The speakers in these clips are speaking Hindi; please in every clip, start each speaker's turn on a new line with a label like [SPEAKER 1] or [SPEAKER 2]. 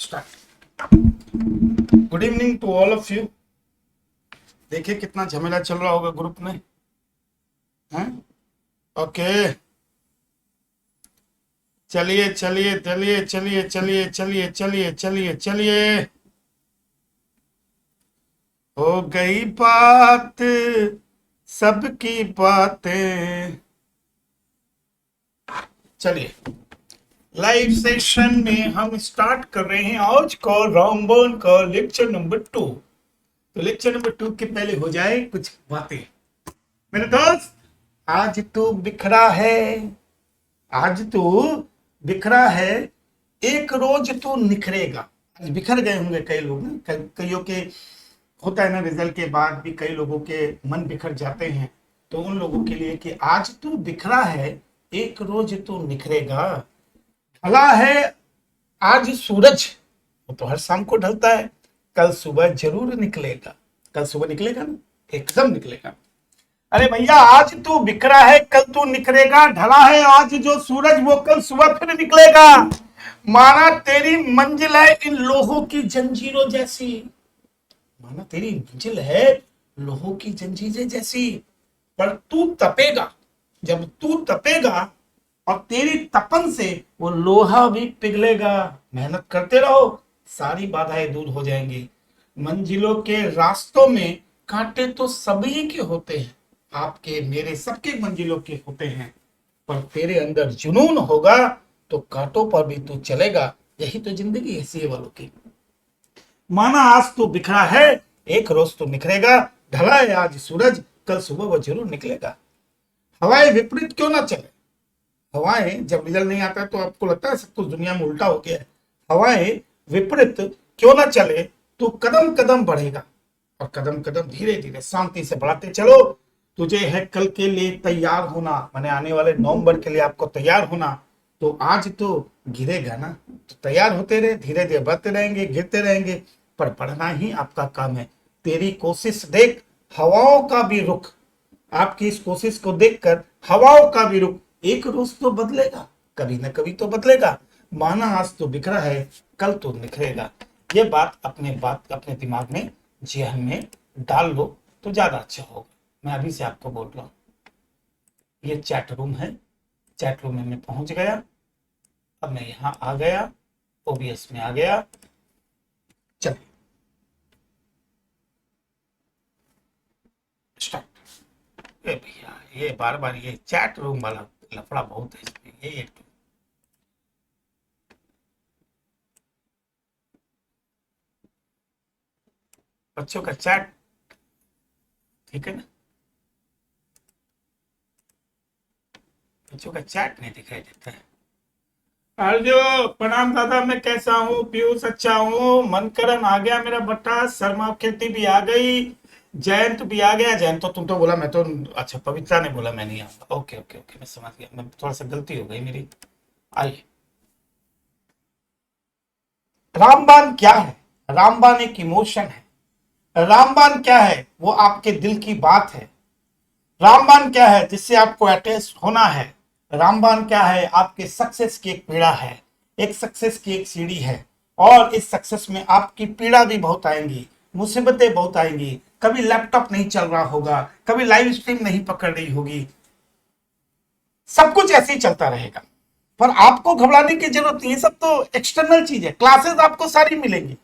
[SPEAKER 1] Start. Good evening to all of you. देखिए कितना झमेला चल रहा होगा ग्रुप में, हैं? ओके, चलिए चलिए चलिए चलिए चलिए चलिए चलिए चलिए चलिए, हो गई बात सबकी बातें। चलिए, लाइव सेशन में हम स्टार्ट कर रहे हैं आज का रामबन का लेक्चर नंबर 2। तो लेक्चर नंबर 2 के पहले हो जाए कुछ बातें। मेरे दोस्त, आज तो बिखरा है, आज तो बिखरा है, एक रोज तो निखरेगा। आज बिखर गए होंगे कई लोग ना, कईयों के होता है ना, रिजल्ट के बाद भी कई लोगों के मन बिखर जाते हैं। तो उन लोगों के लिए कि आज तो बिखरा है, एक रोज तो निखरेगा। ढला है आज सूरज, वो तो हर शाम को ढलता है, कल सुबह जरूर निकलेगा। कल सुबह निकलेगा ना, एकदम निकलेगा। अरे भैया, आज तू बिखरा है, कल तू निकलेगा। ढला है आज जो सूरज, वो कल सुबह फिर निकलेगा। माना तेरी मंजिल है इन लोहों की जंजीरों जैसी, माना तेरी मंजिल है लोहों की जंजीरें जैसी, पर तू तपेगा। जब तू तपेगा और तेरी तपन से वो लोहा भी पिघलेगा। मेहनत करते रहो, सारी बाधाएं दूर हो जाएंगी। मंजिलों के रास्तों में कांटे तो सभी के होते हैं, आपके मेरे सबके मंजिलों के होते हैं, पर तेरे अंदर जुनून होगा तो कांटों पर भी तू चलेगा। यही तो जिंदगी है सीए वालों की। माना आज तो बिखरा है, एक रोज तो निखरेगा। ढला है आज सूरज, कल सुबह वो जरूर निकलेगा। हवाएं विपरीत क्यों ना चले। हवाएं जब रिजल्ट नहीं आता है तो आपको लगता है सब कुछ दुनिया में उल्टा हो गया है। हवाएं विपरीत क्यों ना चले, तो कदम कदम बढ़ेगा, और कदम कदम धीरे धीरे शांति से बढ़ाते चलो। तुझे है कल के लिए तैयार होना, माने आने वाले नवंबर के लिए आपको तैयार होना। तो आज तो गिरेगा ना, तो तैयार होते रहे, धीरे धीरे बढ़ते रहेंगे, गिरते रहेंगे, पर बढ़ना ही आपका काम है। तेरी कोशिश देख हवाओं का भी रुख, आपकी इस कोशिश को देखकर हवाओं का भी रुख एक रोज तो बदलेगा, कभी ना कभी तो बदलेगा। माना आज तो बिखरा है, कल तो निखरेगा। ये बात अपने दिमाग में, जहन में डाल लो तो ज्यादा अच्छा होगा। मैं अभी से आपको बोल रहा हूं, ये चैट रूम है, चैट रूम में मैं पहुंच गया। अब मैं यहां आ गया, ओबीएस में आ गया। चलिए स्टार्ट। ए भैया, ये बार बार ये चैट रूम वाला लफड़ा बहुत है इसमें। ये बच्चों का चैट, ठीक है ना, बच्चों का चैट नहीं दिखाई देता है। अर्जो प्रणाम दादा, मैं कैसा हूँ? पीयूष अच्छा हूँ, मनकरण आ गया मेरा बट्टा, शर्मा खेती भी आ गई, जयंत भी आ गया। जयंत तो तुम तो बोला, मैं तो अच्छा पवित्रा ने बोला मैं नहीं आऊंगा। ओके ओके ओके, मैं समझ गया, मैं थोड़ा सा गलती हो गई मेरी। आइए, रामबाण क्या है? रामबाण एक इमोशन है। रामबाण क्या है? वो आपके दिल की बात है। रामबाण क्या है? जिससे आपको अटैच होना है। रामबाण क्या है? आपके सक्सेस की एक पीड़ा है, एक सक्सेस की एक सीढ़ी है। और इस सक्सेस में आपकी पीड़ा भी बहुत आएंगी, मुसीबतें बहुत आएंगी। कभी लैपटॉप नहीं चल रहा होगा, कभी लाइव स्ट्रीम नहीं पकड़ रही होगी, सब कुछ ऐसे ही चलता रहेगा। पर आपको घबराने की जरूरत नहीं है, सब तो एक्सटर्नल चीज है। क्लासेस आपको सारी मिलेंगी,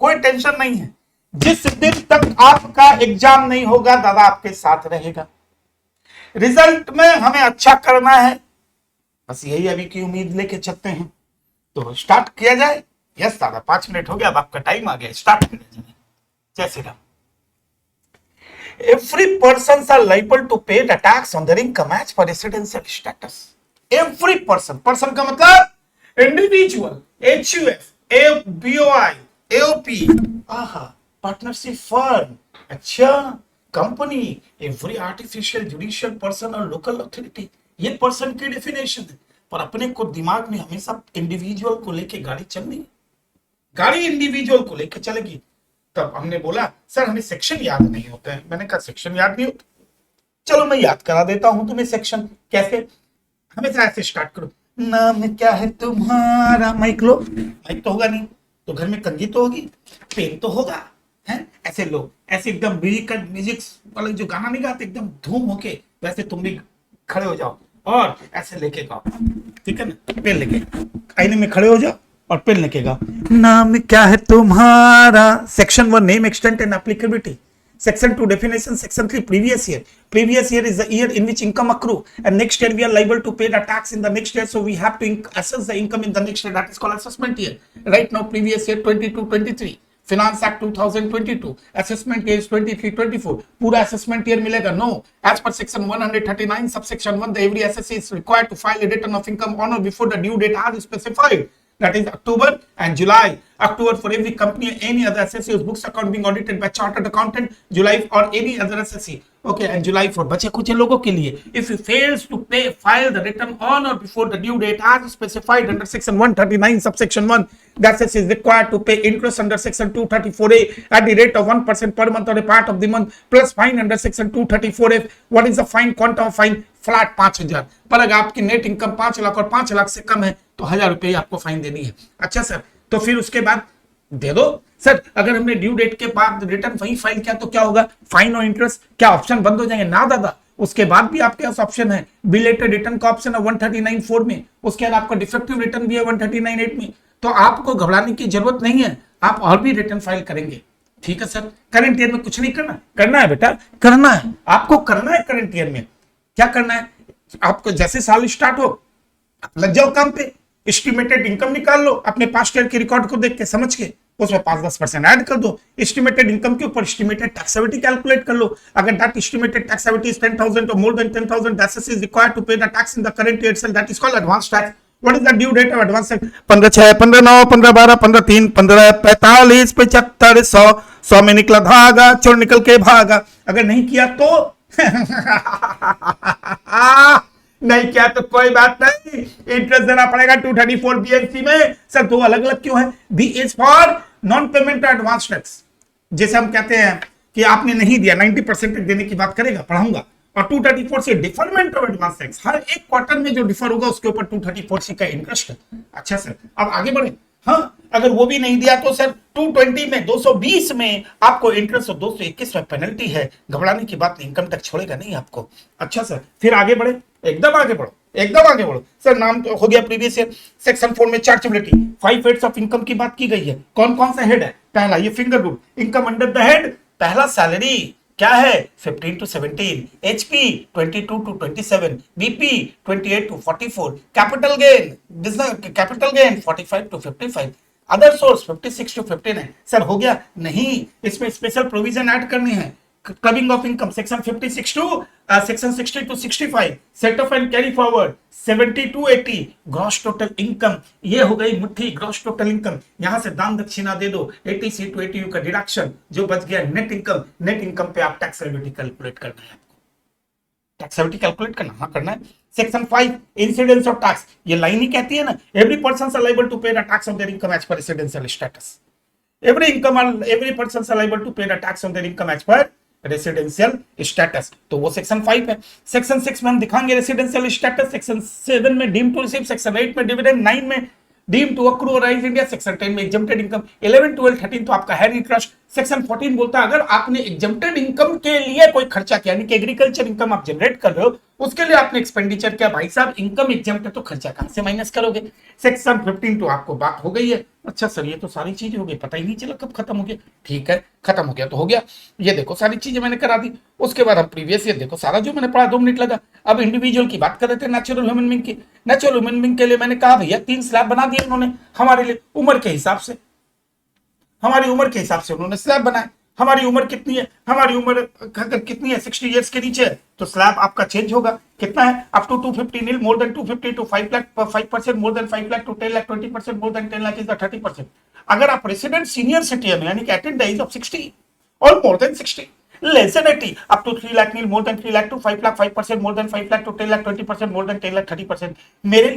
[SPEAKER 1] कोई टेंशन नहीं है। जिस दिन तक आपका एग्जाम नहीं होगा, दादा आपके साथ रहेगा। रिजल्ट में हमें अच्छा करना है, बस यही अभी की उम्मीद लेके चलते हैं। तो स्टार्ट किया जाए। यस दादा, 5 मिनट हो गया, अब आपका टाइम आ गया, स्टार्ट किया जाए। जय Shri Ram. Every persons are liable to pay the tax on their income as per residential status. Every person, person का मतलब individual, HUF, BOI, AOP, आहा, partnership firm, अच्छा, company, every artificial judicial person और लोकल अथॉरिटी। ये पर्सन की डेफिनेशन है, पर अपने को दिमाग में हमेशा इंडिविजुअल को लेके गाड़ी चलनी है, गाड़ी इंडिविजुअल को लेके चलेगी। तब हमने बोला सर हमें सेक्शन याद नहीं होता है। मैंने कहा सेक्शन याद नहीं होता, चलो मैं याद करा देता हूं तुम्हें सेक्शन। कैसे? हमेशा ऐसे स्टार्ट करो, नाम क्या है तुम्हारा, माइक लो, माइक तो होगा नहीं, तो घर में कंघी तो होगी, पेन तो होगा, है? ऐसे लोग ऐसे एकदम म्यूजिक वाला जो गाना नहीं गाते एकदम धूम होके, वैसे तुम भी खड़े हो जाओ और ऐसे लेके गाओ, ठीक है ना? पेन लेके आईने में खड़े हो जाओ और पेन लेके गाओ। नाम क्या है तुम्हारा? Section 1 name extent and applicability, Section 2 definition, Section 3 previous year. Previous year is the year in which income accrue, and next year we are liable to pay the tax in the next year, so we have to assess the income in the next year. That is called assessment year. Right now, previous year 22-23, Finance Act 2022, assessment year is 23-24. पूरा assessment year मिलेगा? No. As per Section 139, subsection 1, the every assessee is required to file a return of income on or before the due date as specified. That is October and July. October for every company or any other assessee whose books account being audited by chartered accountant. July or any other assessee. Okay, and July for बचे कुछ लोगों के लिए. If he fails to pay, file the return on or before the due date as specified under Section 139, subsection 1, the assessee is required to pay interest under Section 234A at the rate of 1% per month or a part of the month plus fine under Section 234F. What is the fine? Quantum of fine flat 5,000। पर अगर आपकी नेट इनकम 5 लाख और 5 लाख से कम है तो 1,000 रुपये आपको फाइन देनी है। अच्छा सर, तो फिर उसके बाद दे दो। सर अगर हमने ड्यू डेट के बाद रिटर्न वही फाइल किया तो क्या होगा? फाइन और इंटरेस्ट क्या ऑप्शन बंद हो जाएंगे? ना दादा, उसके बाद भी आपके पास ऑप्शन है। बिलेटेड रिटर्न का ऑप्शन है 139(4) में, उसके बाद आपका डिफेक्टिव रिटर्न भी है 139(8) में। तो आपको घबराने की जरूरत नहीं है, आप और भी रिटर्न फाइल करेंगे। ठीक है सर, करंट ईयर में कुछ नहीं करना, करना है बेटा, करना है, आपको करना है। करंट ईयर में क्या करना है? आपको जैसे साल स्टार्ट हो आप लग जाओ काम पे, एस्टिमेटेड इनकम निकाल लो, अपने पास्ट ईयर के रिकॉर्ड को देख के समझ के उसमें 5-10% ऐड कर दो। एस्टिमेटेड इनकम के ऊपर एस्टिमेटेड टैक्सेबिलिटी कैलकुलेट कर लो। अगर that estimated taxability is 10,000 or more than 10,000, the assessee is required to pay the tax in the current year itself. That is called advance tax. What is the due date of advance tax? 15/6, 15/9, 15/12, 15/3, 15/45, 75, 100, 100 में निकला धागा, चोर निकल के भागा। अगर नहीं किया तो नहीं किया तो कोई बात नहीं, इंटरेस्ट देना पड़ेगा 234 BST में। सर दो अलग अलग क्यों है? B is for non payment advance tax, जैसे हम कहते हैं कि आपने नहीं दिया 90% तक देने की बात करेगा, पढ़ाऊंगा। और 234 से डिफरमेंट ऑफ एडवांस टैक्स, हर एक क्वार्टर में जो डिफर होगा उसके ऊपर 234 का इंटरेस्ट है। अच्छा सर, अब आगे बढ़े। हाँ, अगर वो भी नहीं दिया तो सर 220 में 220 में आपको इंटरेस्ट और 221 में पेनल्टी है। घबराने की बात नहीं, इनकम टैक्स छोड़ेगा नहीं आपको। अच्छा सर, फिर आगे बढ़े, एकदम आगे बढ़ो, एकदम आगे बढ़ो। सर नाम तो हो गया प्रीवियस ईयर। सेक्शन 4 में चार्जेबिलिटी 5 हेड्स ऑफ इनकम की बात की गई है। कौन कौन सा हेड है? पहला ये finger rule, income under the head. पहला सैलरी क्या है? 15 to 17, HP 22 to 27, BP 28 to 44, capital gain, business capital gain 45 to 55, other source 56 to 59। Sir हो गया? नहीं, इसमें स्पेशल प्रोविजन ऐड करनी है। Clubbing of income section 56 to section 60 to 65, set off and carry forward 70 to 80, gross total income, ये हो गई मुट्ठी ग्रॉस टोटल इनकम। यहां से दान दक्षिणा दे दो, 80C to 80U का डिडक्शन, जो बच गया नेट इनकम। नेट इनकम पे आप टैक्सेबिलिटी कैलकुलेट करना है, आपको टैक्सेबिलिटी कैलकुलेट करना, हाँ करना है। सेक्शन 5 इंसिडेंस ऑफ टैक्स, ये लाइन ही कहती है ना, every person are liable to pay the tax on their income as per residential status. Every person are liable to pay the tax on their income as per residential status. तो वो सेक्शन 5 है। सेक्शन 6 में हम दिखाएंगे रेसिडेंशियल स्टेटस, सेक्शन 7 में डीम टू रिसीव, सेक्शन 8 में डिविडेंड, 9 में deem to accrue rise India, section 10 में एग्जम्प्टेड इनकम, 11, 12, 13 तो आपका है ट्रस्ट। सेक्शन 14 बोलता है अगर आपने एग्जम्प्टेड इनकम के लिए कोई खर्चा किया, यानी कि एग्रीकल्चर इनकम आप जनरेट कर रहे हो, उसके लिए आपने एक्सपेंडिचर किया, भाई साहब इनकम एग्जम्प्ट है तो खर्चा कहां से माइनस करोगे। सेक्शन 15 तो आपको बात हो गई है। अच्छा सर, ये तो सारी चीजें हो गई, पता ही नहीं चला कब खत्म हो गया। ठीक है, खत्म हो गया तो हो गया। ये देखो सारी चीजें मैंने करा दी। उसके बाद हम प्रीवियस ईयर देखो, सारा जो मैंने पढ़ा 2 मिनट लगा। अब इंडिविजुअल की बात कर रहे थे, नेचुरल ह्यूमन बीइंग की। नेचुरल ह्यूमन बीइंग के लिए मैंने कहा भैया 3 स्लैब बना दिए उन्होंने हमारे लिए, उम्र के हिसाब से। हमारी उम्र के हिसाब से उन्होंने स्लैब बनाए। हमारी उम्र कितनी है? हमारी उम्र अगर कितनी है 60 इयर्स के नीचे है तो स्लैब आपका चेंज होगा। कितना है? Up to 250 nil, more than 250 to 5 lakh 5%, more than 5 lakh to 10 lakh 20%, more than 10 lakh is the 30%। अगर आप रेसिडेंट सीनियर सिटीजन यानी कि एट द एज ऑफ 60 और more than 60, less than 80, up to 3 lakh nil, more than 3 lakh to 5 lakh 5%, more than 5 lakh to 10 lakh 20%, more than 10 lakh 30%। मेरे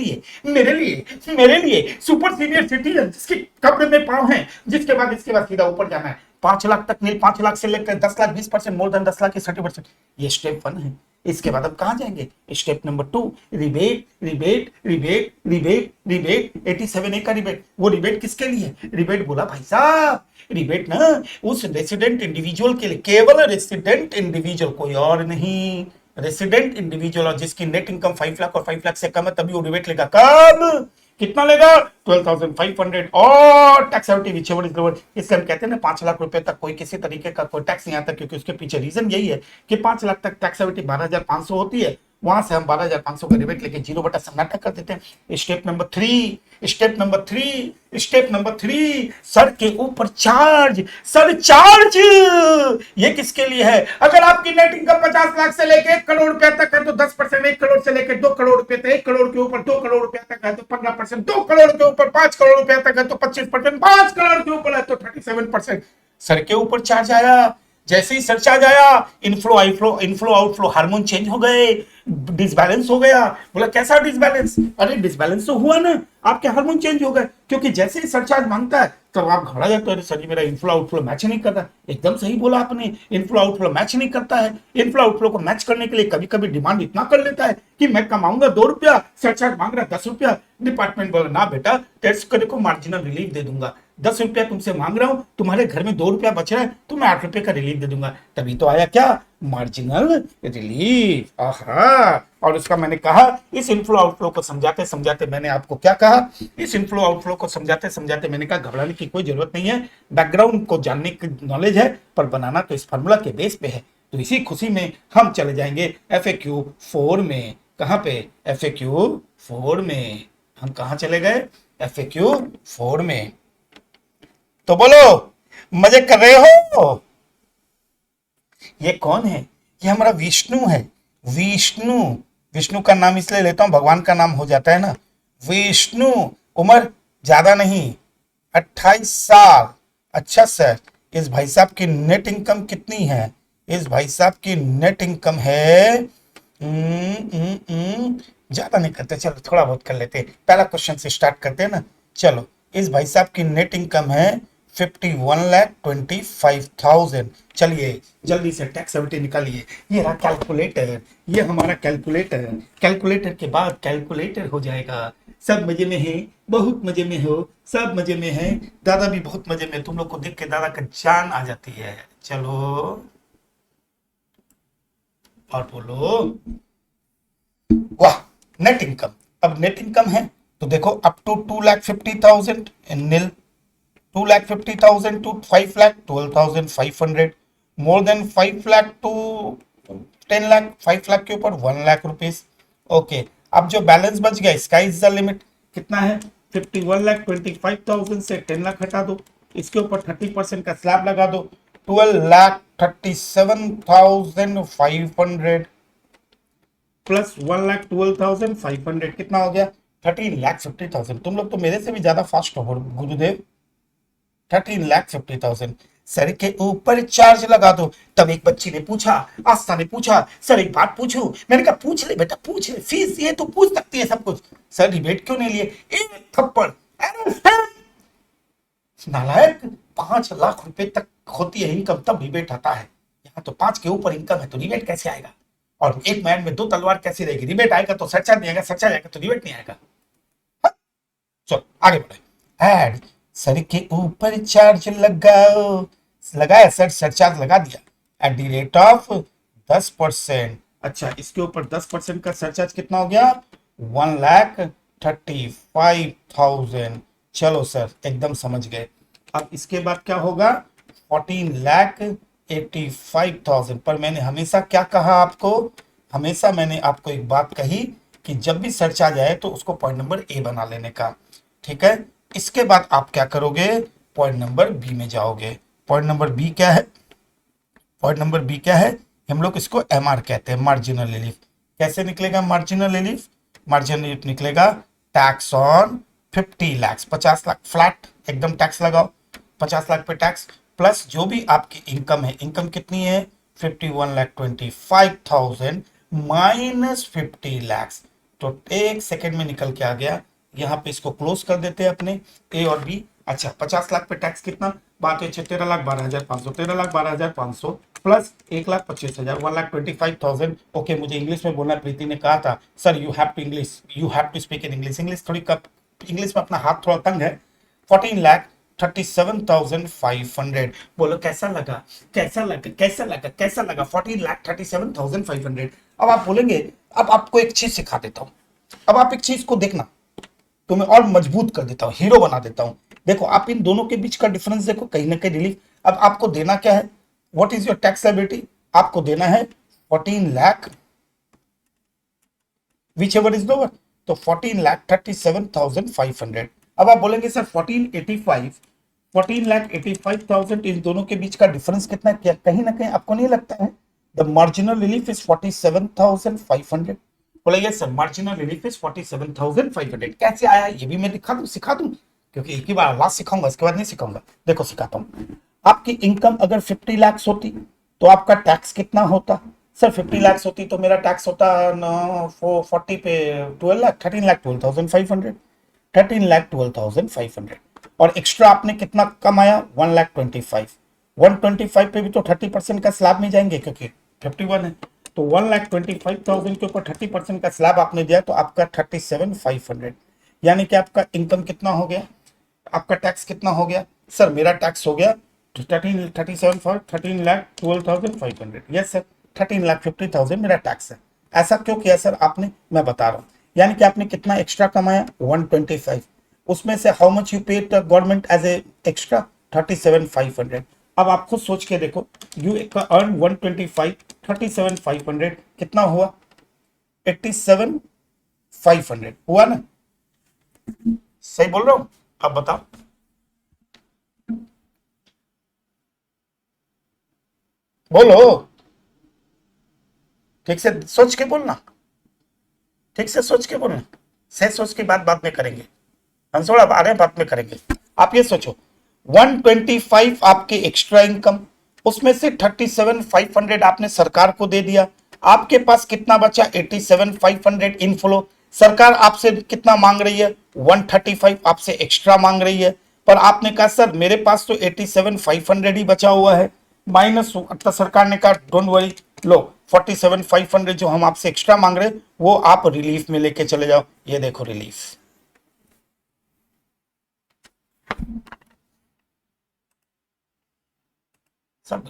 [SPEAKER 1] लिए सुपर सीनियर सिटीजन जिसके कब्र में पांव हैं, जिसके बाद इसके बाद सीधा ऊपर जाना है 5 लाख तक नील, 5 लाख से लेकर 10 लाख 20%, मोर देन 10 लाख 30%। ये स्टेप 1 है। इसके बाद अब कहां जाएंगे, step number 2, rebate rebate rebate rebate rebate 87A का रिबेट। वो रिबेट किसके लिए, रिबेट बोला भाई साहब, रिबेट ना उस रेसिडेंट इंडिविजुअल के लिए, केवल रेसिडेंट इंडिविजुअल, कोई और नहीं, रेसिडेंट इंडिविजुअल, और जिसकी नेट इनकम 5 लाख और 5 लाख से कम है तभी वो रिबेट लेगा। कब, कितना लेगा, 12,500 और टैक्स विचेवर इज लोअर। इससे हम कहते हैं ना 5 लाख रुपए तक कोई किसी तरीके का कोई टैक्स नहीं आता, क्योंकि उसके पीछे रीजन यही है कि 5 लाख तक टैक्स 12,500 होती है, वहां से हम 12,500 का रिबेट लेके 0 बटा सन्नाटा कर देते हैं। Step number 3, step number 3, step number 3, sir के ऊपर चार्ज, सर चार्ज, ये किसके लिए है, अगर आपकी नेट इनकम 50 लाख से लेके 1 करोड़ रुपए तक है तो 10%, 1 करोड़ से लेकर 2 करोड़ रुपए तक, 1 करोड़ के ऊपर 2 करोड़ रुपए तक है तो 15%, 2 करोड़ के ऊपर 5 करोड़ रुपए तक है तो 25%, 5 करोड़ के ऊपर है तो 37%। सर के ऊपर चार्ज आया, जैसे ही सरचार्ज आया, inflow outflow, inflow outflow hormone change हो गए, डिसबैलेंस हो गया। बोला कैसा डिसबैलेंस, अरे डिसबैलेंस तो हुआ ना, आपके हार्मोन चेंज हो गए, क्योंकि जैसे ही सरचार्ज मांगता है तो आप घबरा जाते हो, अरे सर जी मेरा इनफ्लो आउटफ्लो मैच नहीं कर रहा। एकदम सही बोला आपने, इनफ्लो आउटफ्लो मैच नहीं करता है। इनफ्लो आउटफ्लो को मैच करने के लिए कभी कभी डिमांड इतना कर लेता है कि मैं कमाऊंगा 2 रुपया, सरचार्ज मांग रहा 10 रुपया, डिपार्टमेंट बोला ना बेटा टैक्स को मार्जिनल रिलीफ दे दूंगा, 10 रुपया तुमसे मांग रहा हूं, तुम्हारे घर में 2 रुपया बच रहा है तो मैं 8 रुपए का रिलीफ दे दूंगा। तभी तो आया क्या, मार्जिनल रिलीफ। आहा, और उसका मैंने कहा, इस इनफ्लो आउटफ्लो को समझाते समझाते मैंने आपको क्या कहा, इस इनफ्लो आउटफ्लो को समझाते समझाते मैंने कहा घबराने की कोई जरूरत नहीं है, बैकग्राउंड को जानने की नॉलेज है, पर बनाना तो इस फार्मूला के बेस पे है। तो इसी खुशी में हम चले जाएंगे FAQ 4 में। कहां पे, FAQ 4 में। हम कहां चले गए, FAQ 4 में। तो बोलो मजे कर रहे हो। ये कौन है, ये हमारा विष्णु है, विष्णु। विष्णु का नाम इसलिए लेता हूं, भगवान का नाम हो जाता है ना। विष्णु, उम्र ज्यादा नहीं, 28 साल। अच्छा सर, इस भाई साहब की नेट इनकम कितनी है, इस भाई साहब की नेट इनकम है, ज्यादा नहीं करते, चलो थोड़ा बहुत कर लेते, पहला क्वेश्चन से स्टार्ट करते हैं ना। चलो, इस भाई साहब की नेट इनकम है 51,25,000। चलिए जल्दी से टैक्स एविटी निकालिए। ये रहा कैलकुलेटर, ये हमारा कैलकुलेटर। कैलकुलेटर के बाद कैलकुलेटर हो जाएगा। सब मजे में है, बहुत मजे में हो, सब मजे में है, दादा भी बहुत मजे में। तुम लोग को देख के दादा का जान आ जाती है। चलो और बोलो, वाह, नेट इनकम। अब नेट इनकम है तो देखो up to 2,50,000 in nil, 2,50,000 to 5 lakh 12,500, more than 5 lakh to 10 lakh, 5 lakh के ऊपर 1 लाख रुपीस। ओके, अब जो बैलेंस बच गया, स्काई इज द लिमिट। कितना है, 51,25,000 से 10 लाख हटा दो, इसके ऊपर 30% का स्लैब लगा दो, 12,37,500 प्लस 1,12,500 कितना हो गया, 13,50,000। तुम लोग तो मेरे से भी ज्यादा फास्ट हो गुरुदेव। 13,50,000 सर के ऊपर चार्ज लगा दो। तब एक बच्ची ने पूछा, आस्था ने पूछा, सर एक बात पूछूं। मैंने कहा पूछ ले बेटा, पूछ ले, फीस ये तो पूछ सकती है सब कुछ। सर रिबेट क्यों नहीं लिए, एक थप्पड़। नालायक, 5 लाख रुपए तक होती है इनकम तब रिबेट आता है, यहाँ तो 5 के ऊपर इनकम है तो रिबेट कैसे आएगा। और एक मैन में 2 तलवार कैसी रहेगी, रिबेट आएगा तो सरचार्ज नहीं आएगा, सरचार्ज आएगा तो रिबेट नहीं आएगा। चलो आगे बढ़े। ऐड, सर के ऊपर चार्ज लगाओ, लगाया सर, सरचार्ज लगा दिया एट द रेट ऑफ 10%। अच्छा, इसके ऊपर 10% का सरचार्ज कितना हो गया, 1,35,000। चलो सर एकदम समझ गए। अब इसके बाद क्या होगा, 14,85,000। पर मैंने हमेशा क्या कहा आपको, हमेशा मैंने आपको एक बात कही कि जब भी सरचार्ज आए तो उसको पॉइंट नंबर ए बना लेने का, ठीक है। इसके बाद आप क्या करोगे, पॉइंट नंबर बी में जाओगे। पॉइंट नंबर बी क्या है, पॉइंट नंबर बी क्या है, हम लोग इसको MR कहते हैं, मार्जिनल रिलीफ। कैसे निकलेगा मार्जिनल रिलीफ, मार्जिनल रिलीफ निकलेगा tax on 50 lakh, 50 lakh flat एकदम टैक्स लगाओ, 50 लाख पे टैक्स, प्लस जो भी आपकी इनकम है, इनकम कितनी है 51,25,000 माइनस 50 लाख। तो एक सेकेंड में निकल के आ गया। यहाँ पे इसको क्लोज कर देते हैं अपने ए और बी। अच्छा, 50 लाख पे टैक्स कितना, बात है 13,12,500, 13,12,500 प्लस 1,25,000, 1,25,000। ओके, मुझे इंग्लिश में बोलना, प्रीति ने कहा था sir you have to English, you have to speak in English. English थोड़ी कप, इंग्लिश में अपना हाथ थोड़ा तंग है। 14,37,500। बोलो कैसा लगा, कैसा लगा, कैसा लगा, कैसा लगा? 14,37,500। अब आप बोलेंगे, अब आपको एक चीज सिखा देता हूं, अब आप एक चीज को देखना, तुम्हें और मजबूत कर देता हूं, हीरो बना देता हूं। देखो आप इन दोनों के बीच का डिफरेंस देखो, कहीं ना कहीं रिलीफ। अब आपको देना क्या है, what is your tax liability? आपको देना है 14 lakh, which ever is lower, तो 14,37,500। अब आप बोलेंगे सर 14,85,000, इन दोनों के बीच का डिफरेंस कितना है? क्या कहीं ना कहीं आपको नहीं लगता है द मार्जिनल रिलीफ इज 47,500? बोला yes sir, marginal relief is 47,500। कैसे आया ये भी मैं दिखा दूं, सिखा दूं, क्योंकि एक ही बार लास्ट सिखाऊंगा, इसके बाद नहीं सिखाऊंगा। देखो सिखाता हूं। आपकी इनकम अगर 50 लाख होती तो आपका टैक्स कितना होता? सर 50 लाख होती तो मेरा टैक्स होता 40 पे 12 लाख, 13,12,500, 13,12,500। और एक्स्ट्रा आपने कितना कमाया? 1,25,000। 125 पे भी तो 30% का स्लैब में जाएंगे, क्योंकि 51 है। तो 1,25,000 के ऊपर 30% का स्लैब आपने दिया तो आपका 37,500। यानी कि आपका इनकम कितना हो गया, आपका टैक्स कितना हो गया? सर मेरा टैक्स हो गया 13,12,500। यस सर, 13,50,000 मेरा टैक्स है। ऐसा क्यों किया सर आपने? मैं बता रहा हूं। यानी कि आपने कितना एक्स्ट्रा कमाया? 125। उसमें से how much you paid the government as a extra? 37,500। अब आप खुद सोच के देखो, यू अर्न 125, 37,500 कितना हुआ? 87,500 हुआ ना? सही बोल रहा हूं? अब बताओ। बोलो, ठीक से सोच के बोलना, ठीक से सोच के बोलना। सही सोच की बात बाद में करेंगे, हंसोड़ अब आ रहे हैं, बाद में करेंगे। आप ये सोचो 125 आपके एक्स्ट्रा इनकम, उसमें से 37,500 आपने सरकार को दे दिया। आपके पास कितना बचा? 87,500 इनफ्लो। सरकार आपसे कितना मांग रही है? 135 आपसे एक्स्ट्रा मांग रही है। पर आपने कहा सर मेरे पास तो 87,500 ही बचा हुआ है, माइनस। तो सरकार ने कहा डोंट वरी, लो 47,500 जो हम आपसे एक्स्ट्रा मांग रहे हैं वो आप रिलीफ में लेके चले जाओ। ये देखो रिलीफ। सब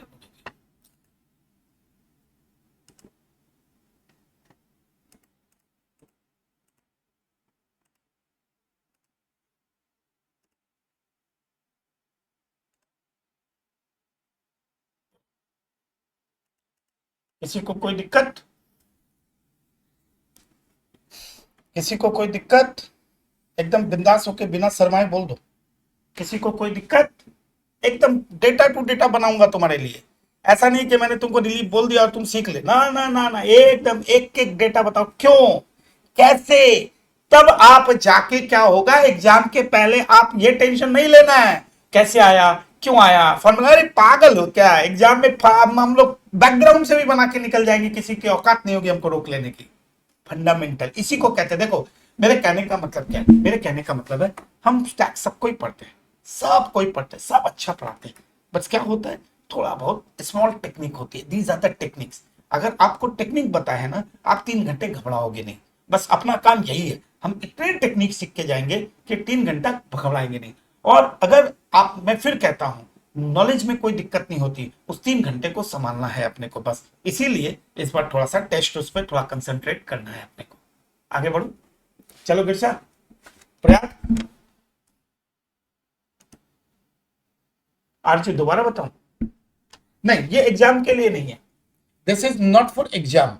[SPEAKER 1] किसी को कोई दिक्कत? किसी को कोई दिक्कत? एकदम बिंदास होके बिना शर्माए बोल दो। किसी को कोई दिक्कत? एकदम डेटा टू डेटा बनाऊंगा तुम्हारे लिए। ऐसा नहीं कि मैंने तुमको रिलीफ बोल दिया और तुम सीख ले, ना ना ना ना, एकदम एक एक डेटा बताओ, क्यों, कैसे। तब आप जाके क्या होगा, एग्जाम के पहले आप ये टेंशन नहीं लेना है कैसे आया, क्यों आया, फॉर्मूला। अरे पागल हो क्या, एग्जाम में हम लोग बैकग्राउंड से भी बना के निकल जाएंगे, किसी की औकात नहीं होगी हमको रोक लेने की। फंडामेंटल इसी को कहते हैं। देखो मेरे कहने का मतलब क्या है, मेरे कहने का मतलब है हम स्टैक सबको ही पढ़ते हैं, सब कोई पढ़ते हैं, सब अच्छा पढ़ाते हैं, बस क्या होता है थोड़ा बहुत स्मॉल टेक्निक होती है। These are the techniques. अगर आपको टेक्निक बताया है ना, आप 3 घंटे घबराओगे नहीं। बस अपना काम यही है, हम इतने टेक्निक सीख के जाएंगे कि 3 घंटा घबराएंगे नहीं। और अगर आप, मैं फिर कहता हूं, नॉलेज में कोई दिक्कत नहीं होती, उस 3 घंटे को संभालना है अपने को बस। इसीलिए इस बार थोड़ा सा टेस्ट उस पर थोड़ा कंसंट्रेट करना है अपने को। आगे बढ़ो, चलो गिरसा, प्रयाग, आरजी दोबारा बताऊं? नहीं, ये एग्जाम के लिए नहीं है, this is not for exam.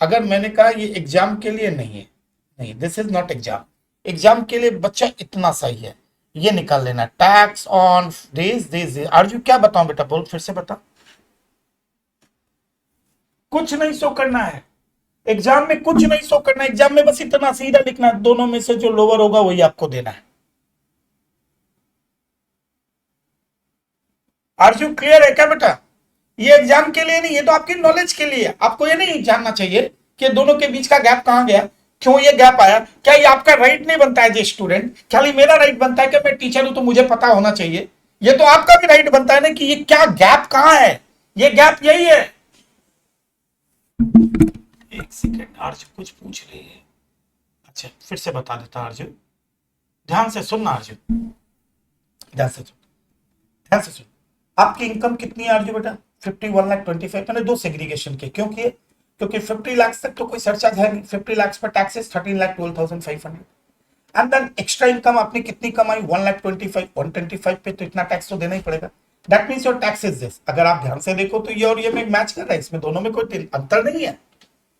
[SPEAKER 1] अगर मैंने कहा ये एग्जाम के लिए नहीं है, नहीं, this is not exam. Exam के लिए बच्चा इतना सही है, ये निकाल लेना, टैक्स ऑन डेज डेज। अर्जु क्या बताऊं बेटा, बोल फिर से बता। कुछ नहीं शो करना है एग्जाम में, कुछ नहीं शो करना है एग्जाम में, बस इतना सीधा लिखना है, दोनों में से जो लोअर होगा वही आपको देना है। अर्जु क्लियर है क्या बेटा? ये एग्जाम के लिए नहीं, ये तो आपकी नॉलेज के लिए। आपको ये नहीं जानना चाहिए कि दोनों के बीच का गैप कहां गया, क्यों ये गैप आया। क्या ये आपका राइट नहीं बनता है जो स्टूडेंट, खाली मेरा राइट बनता है कि मैं टीचर हूं तो मुझे पता होना चाहिए। ये तो आपका भी राइट बनता है ना कि ये क्या गैप कहां है, ये गैप यही है। एक सेकेंड, आर्ज कुछ पूछ रही है। अच्छा फिर से बता देता आर्ज, ध्यान से सुनना आर्ज, ध्यान से सुन, ध्यान से सुन। आपकी इनकम कितनी है आर्ज बेटा? 51,25,000। मैंने दो सेग्रीगेशन के क्यों किए? क्योंकि 50 लाख तक तो कोई सरचार्ज है नहीं, 50 लाख पर taxes 13,12,500। And then extra income आपने कितनी कमाई? 1,25,000, 125 पे तो इतना टैक्स तो देना ही पड़ेगा। That means your tax is this. अगर आप ध्यान से देखो तो ये और ये में मैच कर रहा है, इसमें दोनों में कोई अंतर नहीं है।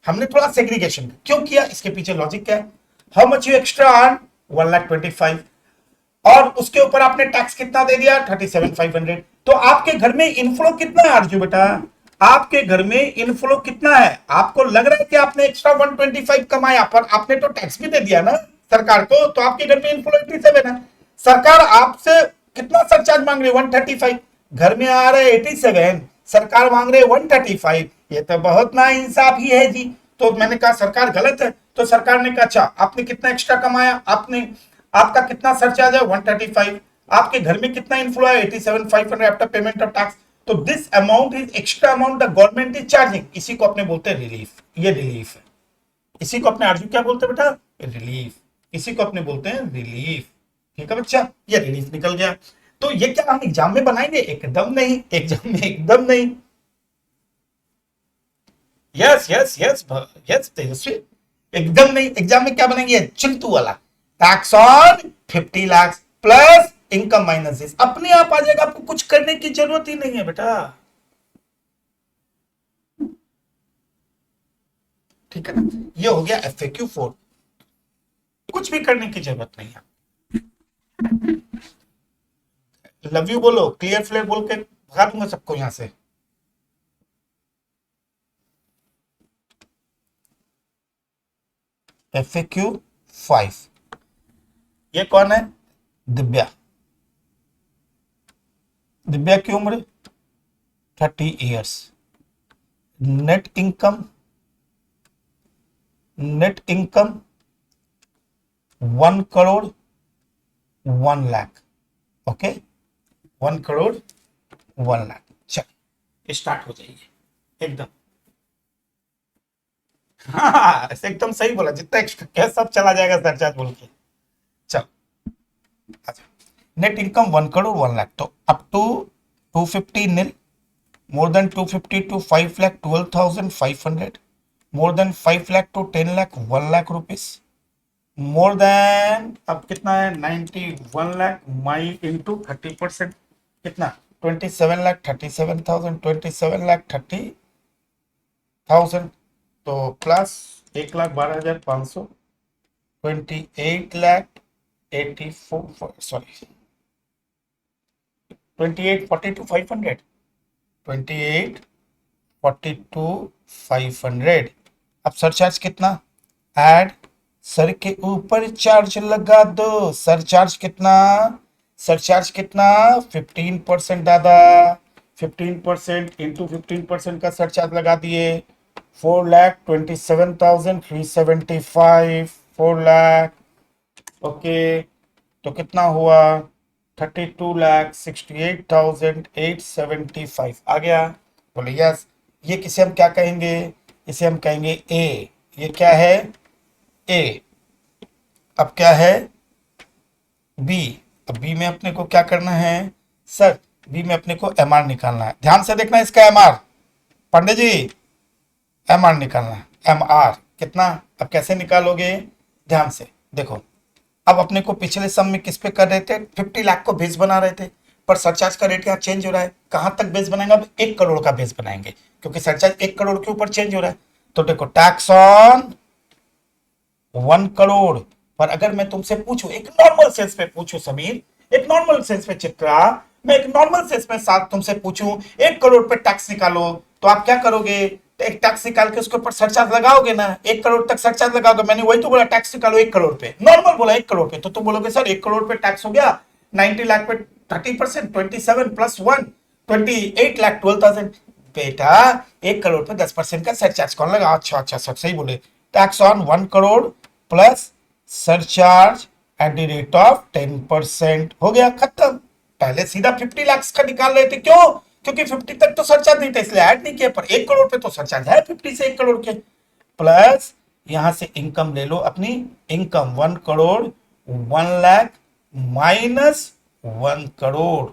[SPEAKER 1] हमने थोड़ा सेग्रीगेशन क्यों किया, इसके पीछे लॉजिक क्या है? How much you extra earn? 1,25,000, और उसके ऊपर आपने टैक्स कितना दे दिया? 37,500। तो आपके घर में इनफ्लो कितना है आरजू बेटा? आपके घर में इनफ्लो कितना है? आपको लग रहा है कि आपने एक्स्ट्रा 125 कमाया, पर आपने तो टैक्स भी दे दिया ना सरकार को, तो आपके घर में इनफ्लो 87 है। सरकार आपसे कितना सरचार्ज मांग रही है? 135। घर में आ रहे 87, सरकार मांग रहे 135। ये तो बहुत ना इंसाफी है जी। तो मैंने कहा सरकार गलत है, तो सरकार ने कहा अच्छा आपने कितना एक्स्ट्रा कमाया, आपने आपका कितना सरचार्ज है? 135। आपके घर में कितना इनफ्लो है? 87,500 आफ्टर पेमेंट ऑफ टैक्स। तो this amount is extra amount the government is charging. इसी को अपने बोलते हैं रिलीफ। ये रिलीफ है। इसी को अपने आर्जू क्या बोलते हैं बेटा? रिलीफ। इसी को अपने बोलते हैं रिलीफ। ठीक है बच्चा, ये रिलीफ निकल गया। तो ये क्या हम एग्जाम में बनाएंगे? एकदम नहीं, एग्जाम में एकदम नहीं। यस यस यस यस तेजस्वी, एकदम नहीं। एग्जाम में क्या बनेंगे? चिंटू वाला tax on 50 lakh plus income minus this. अपने आप आ जाएगा, आपको कुछ करने की जरूरत ही नहीं है बेटा। ठीक है ना? ये हो गया FAQ 4। कुछ भी करने की जरूरत नहीं है। लव यू बोलो, क्लियर फ्लेयर बोल के भगा दूंगा सबको यहां से। FAQ 5। ये कौन है? दिव्या। दिव्या की उम्र 30 years. Net income 1 crore 1 lakh. Okay, 1 crore 1 lakh. चल स्टार्ट हो जाइए एकदम। हाँ ऐसे एकदम सही बोला, जितना एक्स्ट्रा क्या सब चला जाएगा सरचार्ज बोल के। चल अच्छा, नेट इनकम 1 करोड़ 1 लाख। तो up to 250 nil, more than 250 to 5 lakh 12,500, more than 5 lakh to 10 lakh 1 lakh rupees, more than अब कितना है? 91 लाख माई इंटू 30% कितना? 27 लाख 37,000, 27 लाख 30,000, तो प्लस 1,12,500, 28 लाख 84, सॉरी 28,42,500, 28,42,500। अब सरचार्ज कितना? ऐड सर के ऊपर चार्ज लगा दो। सरचार्ज कितना? सरचार्ज कितना? 15% दादा। 15% इंटू 15% का सरचार्ज लगा दिए। 4,27,375, 4 लाख। ओके, तो कितना हुआ? 32,68,875 आ गया। बोले यस। ये किसे हम क्या कहेंगे? इसे हम कहेंगे ए। ये क्या है? ए। अब क्या है? बी। अब बी में अपने को क्या करना है सर? बी में अपने को MR निकालना है। ध्यान से देखना इसका MR, पंडित जी MR निकालना है। MR कितना? अब कैसे निकालोगे? ध्यान से देखो। अब अपने को पिछले सम में किस पे कर रहे थे? 50 लाख को बेस बना रहे थे, पर सरचार्ज का रेट यहाँ चेंज हो रहा है। कहां तक बेस बनाएंगे? अब 1 करोड़ का बेस बनाएंगे, क्योंकि सरचार्ज 1 करोड़ के ऊपर चेंज हो रहा है। तो देखो टैक्स ऑन 1 करोड़। पर अगर मैं तुमसे पूछूं, एक नॉर्मल सेंस पे पूछूं समीर, एक नॉर्मल सेंस पे चित्रा, मैं एक नॉर्मल सेंस में साथ तुमसे पूछूं 1 करोड़ पे टैक्स निकालो, तो आप क्या करोगे? एक टैक्स निकाल के उसके ऊपर सरचार्ज लगाओगे ना। 1 करोड़ तक सरचार्ज लगाओगे। मैंने वही तो बोला, टैक्स निकालो 1 करोड़ पे, नॉर्मल बोला 1 करोड़ पे। तो तुम बोलोगे सर 1 करोड़ पे टैक्स हो गया 90 लाख पे 30%, 27 प्लस 1 28 लाख 12,000। बेटा 1 करोड़ पे 10% का सरचार्ज कौन लगा? अच्छा अच्छा सर सही बोले। Tax on 1 crore plus surcharge at the rate of 10% हो गया, खत्म। पहले सीधा 50 लाख का निकाल रहे थे, क्यों? क्योंकि 50 तक तो सरचार्ज नहीं था इसलिए ऐड नहीं किया, पर 1 करोड़ पे तो सरचार्ज है 50 से 1 करोड़ के। प्लस यहां से इनकम ले लो अपनी, इनकम 1 करोड़ 1 लाख माइनस 1 करोड़,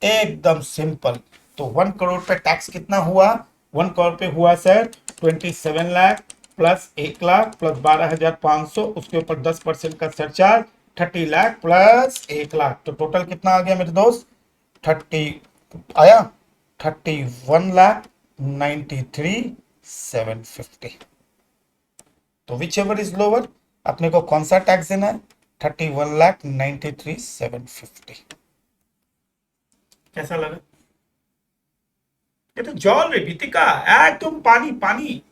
[SPEAKER 1] एकदम सिंपल। तो 1 करोड़ पे टैक्स कितना हुआ, 1 करोड़ पे हुआ sir 27 lakh plus 1 lakh plus 12,500, उसके ऊपर 10% का सरचार्ज 30 लाख प्लस 1 लाख, तो टोटल कितना आ गया मेरे दोस्त, 30 आया, 31,93,750। तो विच एवर इज लोअर, अपने को कौन सा टैक्स देना है, 31,93,750। कैसा लगा, ये तो जॉल रे भीतिका, तुम पानी पानी,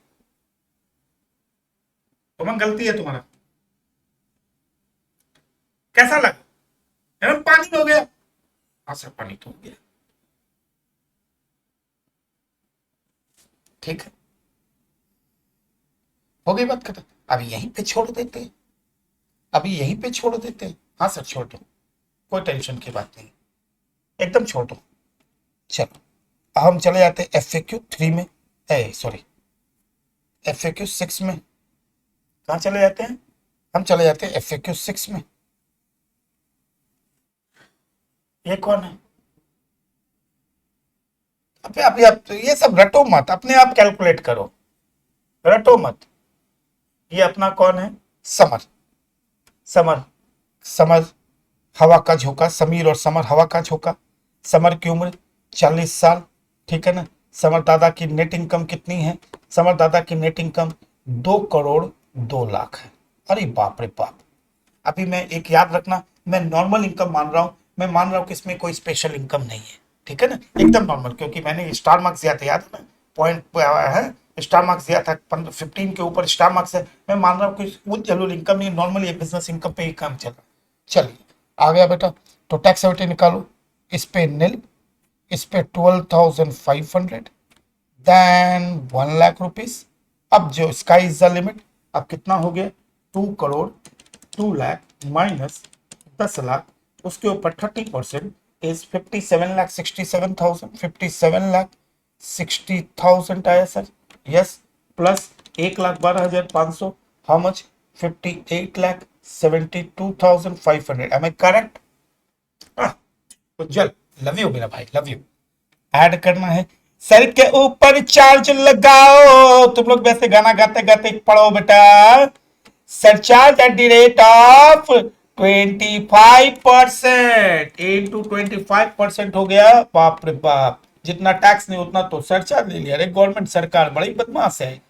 [SPEAKER 1] तुम्हारा गलती है तुम्हारा। कैसा लगा, एकदम पानी हो गया, हाँ सर पानी तो हो गया, ठीक है, हो गई बात खत्म। अभी यहीं पे छोड़ देते हैं, अभी यहीं पे छोड़ देते हैं, हाँ सर छोड़ दो, कोई टेंशन की बात नहीं, एकदम छोड़ दो। चलो अब हम चले जाते हैं FAQ 3 में, सॉरी FAQ 6 में। कहाँ चले जाते हैं, हम चले जाते हैं FAQ 6 में। ये कौन है, अपने आप ये सब रटो मत, अपने आप कैलकुलेट करो, रटो मत। ये अपना कौन है, समर, समर, समर हवा का झोंका, समीर और समर हवा का झोंका। समर की उम्र 40 साल, ठीक है ना। समर दादा की नेट इनकम कितनी है, समर दादा की नेट इनकम 2 करोड़ 2 लाख है। अरे बाप रे बाप। अभी मैं एक याद रखना, मैं नॉर्मल इनकम मान रहा हूं, मैं मान रहा हूं कि इसमें कोई स्पेशल इनकम नहीं है, ठीक है ना, एकदम नॉर्मल, क्योंकि मैंने स्टार मार्क्स दिया था, याद है ना, पॉइंट है, स्टार मार्क्स दिया था 15 के ऊपर स्टार मार्क्स है। मैं मान रहा हूँ कि वो जरूर इनकम नहीं, नॉर्मल ये बिजनेस इनकम पे ही काम चल रहा है। चलिए आ गया बेटा, तो टैक्स एविटी निकालो, इस पे नील, इस पे 12,500, देन 1 लाख रुपीज। अब जो स्काई इज द लिमिट, अब कितना हो गया, 2 करोड़ 2 लाख माइनस 10 लाख, उसके ऊपर 30% इज 57,67,000, 57,60,000 आया sir, yes, plus 1,12,500, how much, 58,72,500, am I correct. Ujjwal, love you मेरा भाई, लव यू। ऐड करना है, सर के ऊपर चार्ज लगाओ, तुम लोग वैसे गाना गाते गाते पढ़ो बेटा, surcharge at the rate of 25% into 25% हो गया, बाप रे बाप, जितना टैक्स नहीं उतना तो सरचार्ज ले लिया। अरे गवर्नमेंट सरकार बड़ी बदमाश है।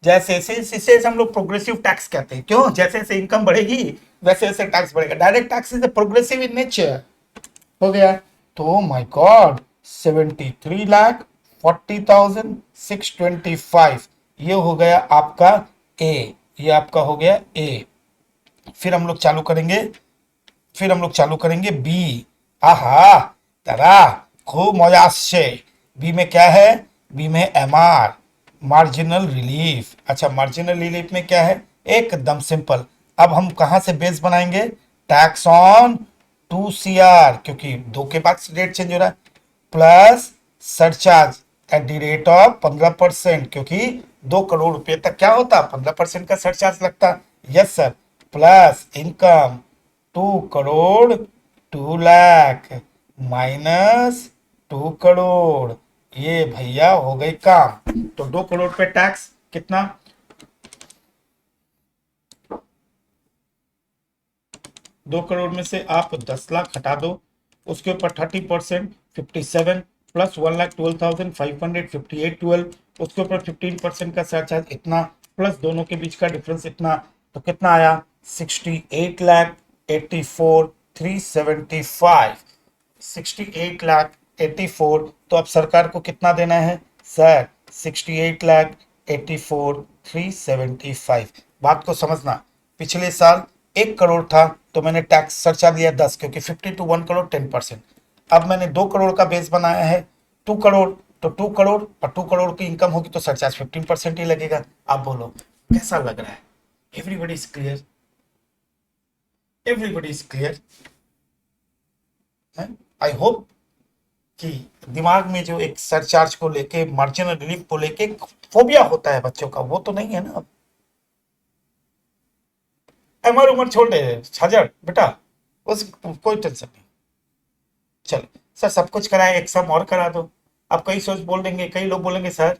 [SPEAKER 1] जैसे इसे हम लोग प्रोग्रेसिव टैक्स कहते हैं, क्यों, जैसे जैसे इनकम बढ़ेगी वैसे वैसे टैक्स बढ़ेगा। Direct tax is progressive in nature, हो गया। तो माय गॉड 73,40,625, ये हो गया आपका ए, ये आपका हो गया ए। फिर हम लोग चालू करेंगे, फिर हम लोग चालू करेंगे बी। आहा तरा खूब मजा से। बी में क्या है, बी में MR, मार्जिनल रिलीफ। अच्छा मार्जिनल रिलीफ में क्या है, एकदम सिंपल। अब हम कहां से बेस बनाएंगे, टैक्स ऑन 2 CR, क्योंकि 2 के बाद रेट चेंज हो रहा है, plus surcharge at the rate of 15%, क्योंकि 2 करोड़ रुपए तक क्या होता, 15% का सरचार्ज लगता, yes sir, plus income 2 crore 2 lakh minus 2 crore, ये भैया हो गई काम। तो 2 करोड़ पे टैक्स कितना, 2 करोड़ में से आप 10 लाख हटा दो, उसके ऊपर 30% 57 प्लस 1,12,500 5812, उसके ऊपर 15% का सरचार्ज इतना, प्लस दोनों के बीच का डिफरेंस इतना, तो कितना आया 68,84,375, 68,84,000। तो अब सरकार को कितना देना है सर, 68,84,375। बात को समझना, पिछले साल 1 करोड़ था तो मैंने टैक्स सरचार्ज दिया 10, क्योंकि 50 to 1 करोड़ 10%। अब मैंने 2 करोड़ का बेस बनाया है 2 करोड़, तो 2 करोड़ और 2 करोड़ की इनकम होगी तो सरचार्ज 15% ही लगेगा। आप बोलो कैसा लग रहा है, everybody is clear, everybody is clear, I hope कि दिमाग में जो एक सरचार्ज को लेके, मार्जिनल रिलीफ को लेके फोबिया होता है बच्चों का, वो तो नहीं है ना। एमआर उमर छोड़ दे, हजार बेटा, उस कोई टेंशन नहीं। चल सर, सब कुछ कराए, एक सम और करा दो। अब कई सोच बोल देंगे, कई लोग बोलेंगे सर,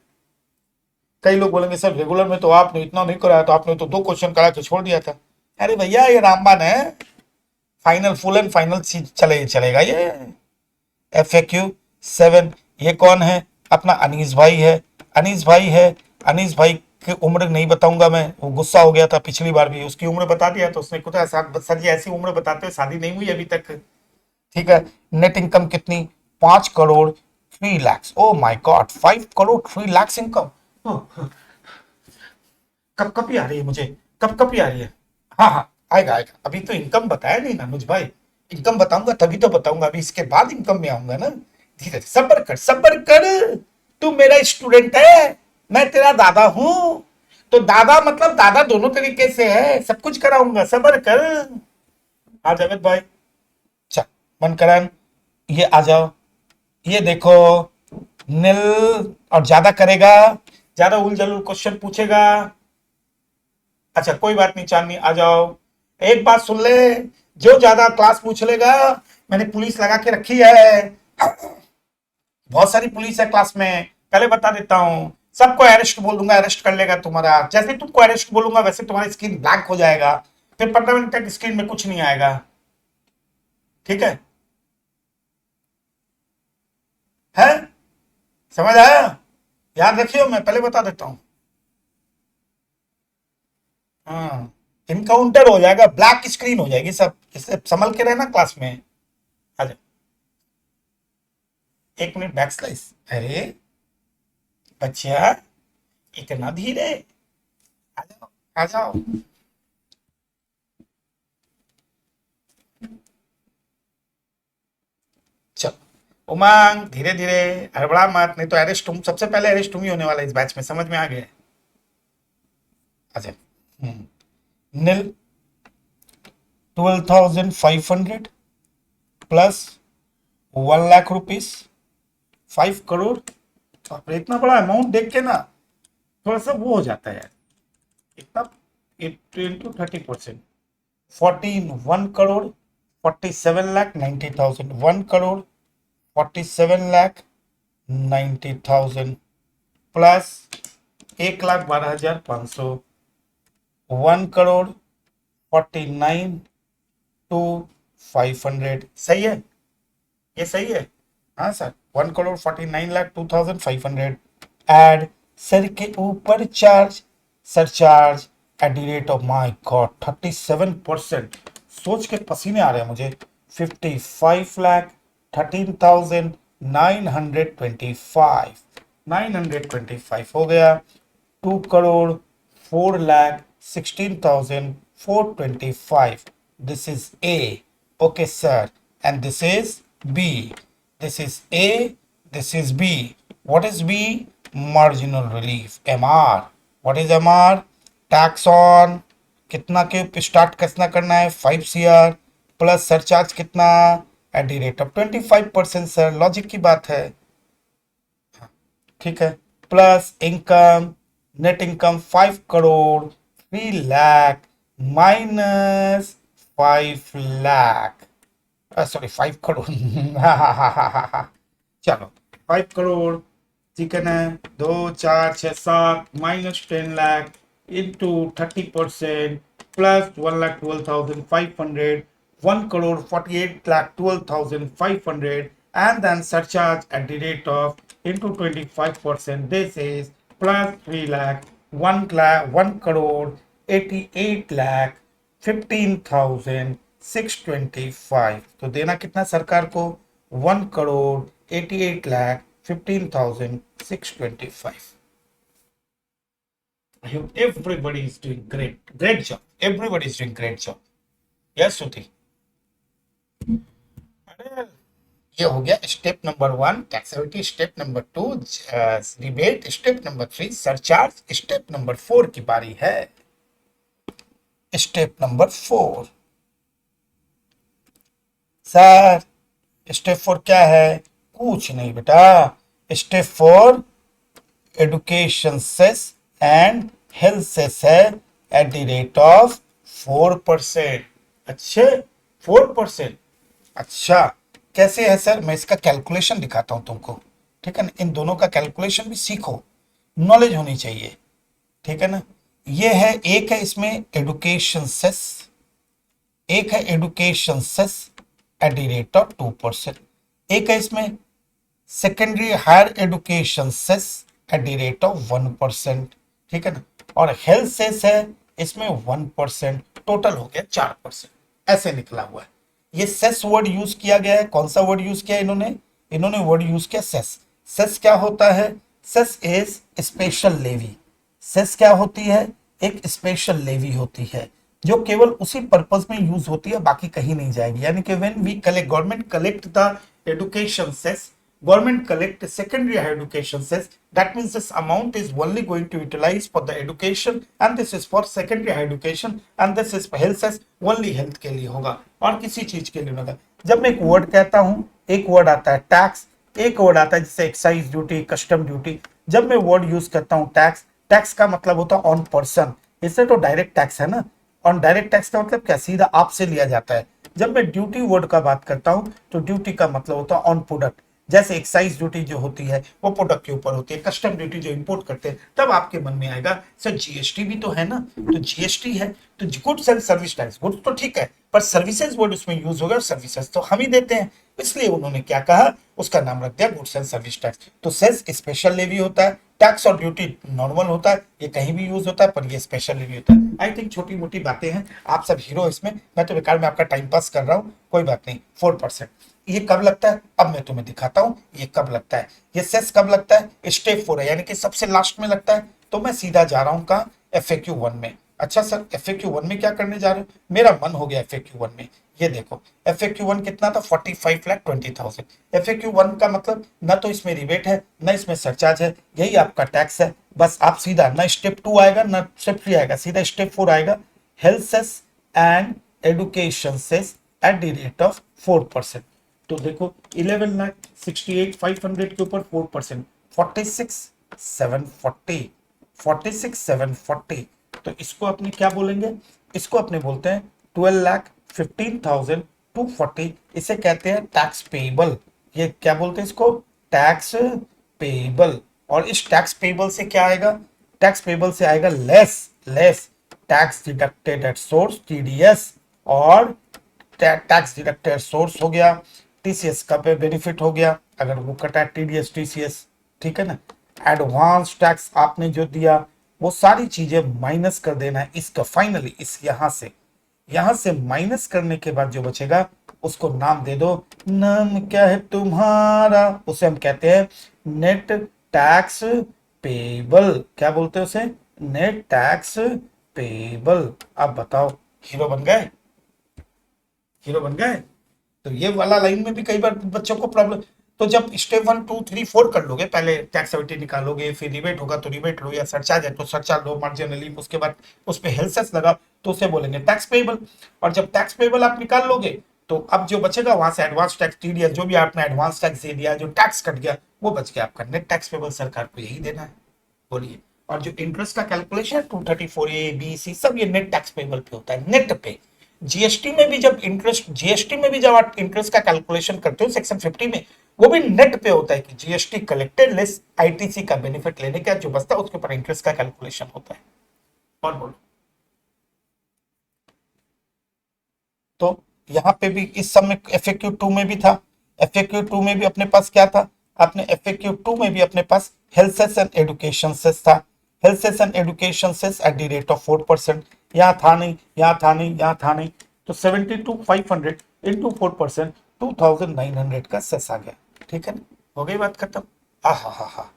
[SPEAKER 1] कई लोग बोलेंगे सर रेगुलर में तो आपने इतना नहीं कराया था, आपने तो 2 क्वेश्चन करा के छोड़ दिया था। अरे भैया ये रामबान है, फाइनल फुल एंड फाइनल चलेगा ये। FAQ 7। ये कौन है? अपना अनीस भाई है। अनीस भाई है। अनीस भाई की उम्र नहीं बताऊंगा मैं, वो गुस्सा हो गया था पिछली बार भी, उसकी उम्र बता दिया तो उसने कुछ सर जी ऐसी उम्र बताते हुए शादी नहीं हुई अभी तक। ठीक है। नेट इनकम कितनी? 5 करोड़ 3 लाख। ओ my God, 5 crore 3 lakh income. कब कब ही आ रही है मुझे, कब कब ही आ रही है। हाँ हाँ, आएगा आएगा, अभी तो इनकम बताया नहीं ना मुझ भाई। इनकम बताऊंगा तभी तो बताऊंगा, अभी इसके बाद इनकम में आऊंगा ना। धीरे सब्र कर, सब्र कर। तू मेरा स्टूडेंट है, मैं तेरा दादा हूं। तो दादा मतलब दादा दोनों तरीके से है, सब कुछ कराऊंगा, सब्र कर। हाँ जावेद भाई। चल मनकरण, ये आ जाओ। ये देखो, नील। और ज्यादा करेगा, ज्यादा उलझुल क्वेश्चन पूछेगा। अच्छा कोई बात नहीं चांदनी, आ जाओ। एक बात सुन ले, जो ज्यादा क्लास पूछ लेगा, मैंने पुलिस लगा के रखी है, बहुत सारी पुलिस है क्लास में, पहले बता देता हूँ। सबको अरेस्ट बोल दूंगा, अरेस्ट कर लेगा तुम्हारा। जैसे तुमको अरेस्ट बोलूंगा वैसे तुम्हारी स्क्रीन ब्लैंक हो जाएगा, फिर 15 मिनट तक स्क्रीन में कुछ नहीं आएगा। ठीक है समझ आया? याद रखियो, मैं पहले बता देता हूँ। हाँ, इनकाउंटर हो जाएगा, ब्लैक स्क्रीन हो जाएगी सब, इससे संभल के रहना क्लास में। आ जाओ। 1 मिनट बैक स्लाइस। अरे बच्चा, इतना धीरे? आ जाओ, आ जाओ। चलो उमंग, धीरे धीरे, हड़बड़ा मत, नहीं तो अरेस्ट तुम सबसे पहले, अरेस्ट तुम ही होने वाला इस बैच में, समझ में आ गया? अच्छा। नील 12,500 प्लस 1 लाख रुपीस, 5 करोड़। बाप रे, इतना बड़ा अमाउंट देख के ना थोड़ा सा वो हो जाता है यार। इतना, 8 into 30%, 1 crore 47 lakh 90,000, 1 crore 47 lakh 90,000 plus 1,12,500, 1 crore 49 to 500। सही है? ये सही है? हाँ sir, 1 crore 49 lakh 2,500 add. Sir के ऊपर charge, surcharge at the rate of my god 37%। सोच के पसीने आ रहे हैं मुझे। 55,13,925, हो गया। 2 crore 4 lakh 16,425। This is a. Okay sir, and this is B. This is A, this is B. What is B? Marginal relief, MR. What is MR? Tax on, कितना के स्टार्ट कितना करना है, 5 CR प्लस सरचार्ज कितना, eight the rate of 25%। Sir logic की बात है। ठीक है। Plus income, net income 5 crore 3 lakh minus 5 lakh, sorry 5 crore. चलो 5 करोड़, चिकन है, 2 4 6 7 minus 10 lakh into 30% plus 1,12,500, 1 crore 48 lakh 12,500, and then surcharge at the rate of into 25%. This is plus 3 lakh 1 crore 88 lakh 15,625। तो देना कितना सरकार को? 1 crore 88 lakh 15,625। I hope everybody is doing great job. Everybody is doing great job. Yes, Suti. अरे, ये हो गया step number 1 taxability, step number 2 rebate, step number 3 surcharge, step number 4 की बारी है। स्टेप नंबर 4 सर, स्टेप 4 क्या है? कुछ नहीं बेटा, step four education cess and health cess है एट द रेट ऑफ 4%। अच्छे 4%। अच्छा कैसे है सर, मैं इसका कैलकुलेशन दिखाता हूं तुमको, ठीक है ना। इन दोनों का कैलकुलेशन भी सीखो, नॉलेज होनी चाहिए, ठीक है ना। ये है, एक है इसमें एडुकेशन सेस, एक है education cess at the rate of 2%, एक है इसमें secondary higher education cess at the rate of 1%, ठीक है ना। और हेल्थ सेस है इसमें 1%, टोटल हो गया 4%। ऐसे निकला हुआ है। ये सेस वर्ड यूज किया गया है, कौन सा वर्ड यूज किया इन्होंने, इन्होंने वर्ड यूज किया सेस। सेस क्या होता है, cess is special levy. Cess क्या होती है, एक स्पेशल लेवी होती है जो केवल उसी पर्पस में यूज होती है, बाकी कहीं नहीं जाएगी। यानी कि when we collect, government collect the education cess, government collect secondary higher education cess, that means this amount is only going to utilize for the education and this is for secondary higher education and this is health cess, only health के लिए होगा और किसी चीज के लिए नहीं होगा। जब मैं एक वर्ड कहता हूं, एक वर्ड आता है टैक्स, एक वर्ड आता है जैसे एक्साइज ड्यूटी, कस्टम ड्यूटी। जब मैं वर्ड यूज करता हूं टैक्स, टैक्स का मतलब होता है ऑन पर्सन, इससे तो डायरेक्ट टैक्स है ना। ऑन डायरेक्ट टैक्स का मतलब क्या, सीधा आपसे लिया जाता है। जब मैं ड्यूटी वर्ड का बात करता हूं तो ड्यूटी का मतलब होता है ऑन प्रोडक्ट, जैसे एक्साइज ड्यूटी जो होती है वो प्रोडक्ट के ऊपर होती है, कस्टम ड्यूटी जो इंपोर्ट करते हैं, तब आपके मन में आएगा सर जीएसटी भी तो है ना, तो जीएसटी है तो goods and service tax, goods तो ठीक है पर सर्विसेज वर्ड उसमें यूज होगा और सर्विसेज तो हम ही देते हैं, इसलिए उन्होंने क्या कहा, उसका नाम रख दिया गुड्स एंड सर्विस टैक्स। तो सेस स्पेशल लेवी होता है, टैक्स और ड्यूटी नॉर्मल होता है, ये कहीं भी यूज होता है पर ये स्पेशल लेवी होता है। आई थिंक छोटी मोटी बातें हैं, आप सब हीरो इसमें, मैं तो बेकार में आपका टाइम पास कर रहा हूँ, कोई बात नहीं। 4%। ये कब लगता है, अब मैं तुम्हें दिखाता हूँ ये कब लगता है। ये सेस कब लगता है, स्टेप 4 है, यानी कि सबसे लास्ट में लगता है। तो मैं सीधा जा रहा हूँ कहाँ, FAQ 1 में। अच्छा सर FAQ 1 में क्या करने जा रहे हो, मेरा मन हो गया FAQ 1 में। ये देखो FAQ 1 कितना था, 45,20,000। FAQ 1 का मतलब ना तो इसमें रिबेट है ना इसमें सरचार्ज है, यही आपका टैक्स है। बस आप सीधा ना स्टेप 2 आएगा ना स्टेप 3 आएगा, सीधा स्टेप 4 आएगा। Health cess and education cess at the rate of 4%। तो देखो 11,68,500 के ऊपर 4%, 46,740, 46,740। तो इसको अपने क्या बोलेंगे, इसको अपने बोलते हैं 12,15,240। इसे कहते हैं टैक्स पेबल। ये क्या बोलते हैं इसको, टैक्स पेबल। और इस टैक्स पेबल से क्या आएगा, टैक्स पेबल से आएगा less tax deducted at source TDS, और टैक्स डिडक्टेड सोर्स हो गया, TCS का पे बेनिफिट हो गया अगर वो कटा TDS TCS, ठीक है ना। एडवांस टैक्स आपने जो दिया वो सारी चीजें माइनस कर देना है इसका, फाइनली इस यहां से माइनस करने के बाद जो बचेगा उसको नाम दे दो, नाम क्या है तुम्हारा, उसे हम कहते हैं नेट टैक्स पेबल। क्या बोलते हैं उसे, नेट टैक्स पेबल। अब बताओ हीरो बन गए, हीरो बन गए। तो ये वाला लाइन में भी कई बार बच्चों को प्रॉब्लम। तो जब स्टेप 1 2 3 4 कर लोगे, पहले टैक्स एविटी निकालोगे, फिर रिबेट होगा तो रिबेट लो, या सरचार्ज है तो सरचार्ज लो मार्जिनली, उसके बाद उस पर हेल्थ सेस लगा तो उसे बोलेंगे टैक्स पेबल। और जब टैक्स पेबल आप निकाल लोगे तो अब जो बचेगा वहां से एडवांस टैक्स TDS, जो भी आपने एडवांस टैक्स दे दिया, जो टैक्स कट गया वो बच गया आपका नेट टैक्स पेबल, सरकार को यही देना है। बोलिए। और जो इंटरेस्ट का कैलकुलेशन 234A B C सब ये नेट टैक्स पेबल पे होता है, नेट पे। जीएसटी में भी जब आप इंटरेस्ट का कैलकुलेशन करते हो सेक्शन 50 में, वो भी नेट पे होता है कि जीएसटी कलेक्टेड लेस आईटीसी का बेनिफिट लेने का जो बचता है उसके ऊपर इंटरेस्ट का कैलकुलेशन होता है। और बोलो। तो यहां पे भी इस सब में FAQ 2 में भी था, FAQ 2 में भी अपने पास क्या था, आपने FAQ 2 में भी अपने पास health cess and education cess था। Health cess and education cess at the rate of 4%। यहाँ था नहीं, यहाँ था नहीं, यहाँ था नहीं, तो 72,500 इंटू 4%, 2,900 का सेस आ गया। ठीक है ना, हो गई बात खत्म। हा।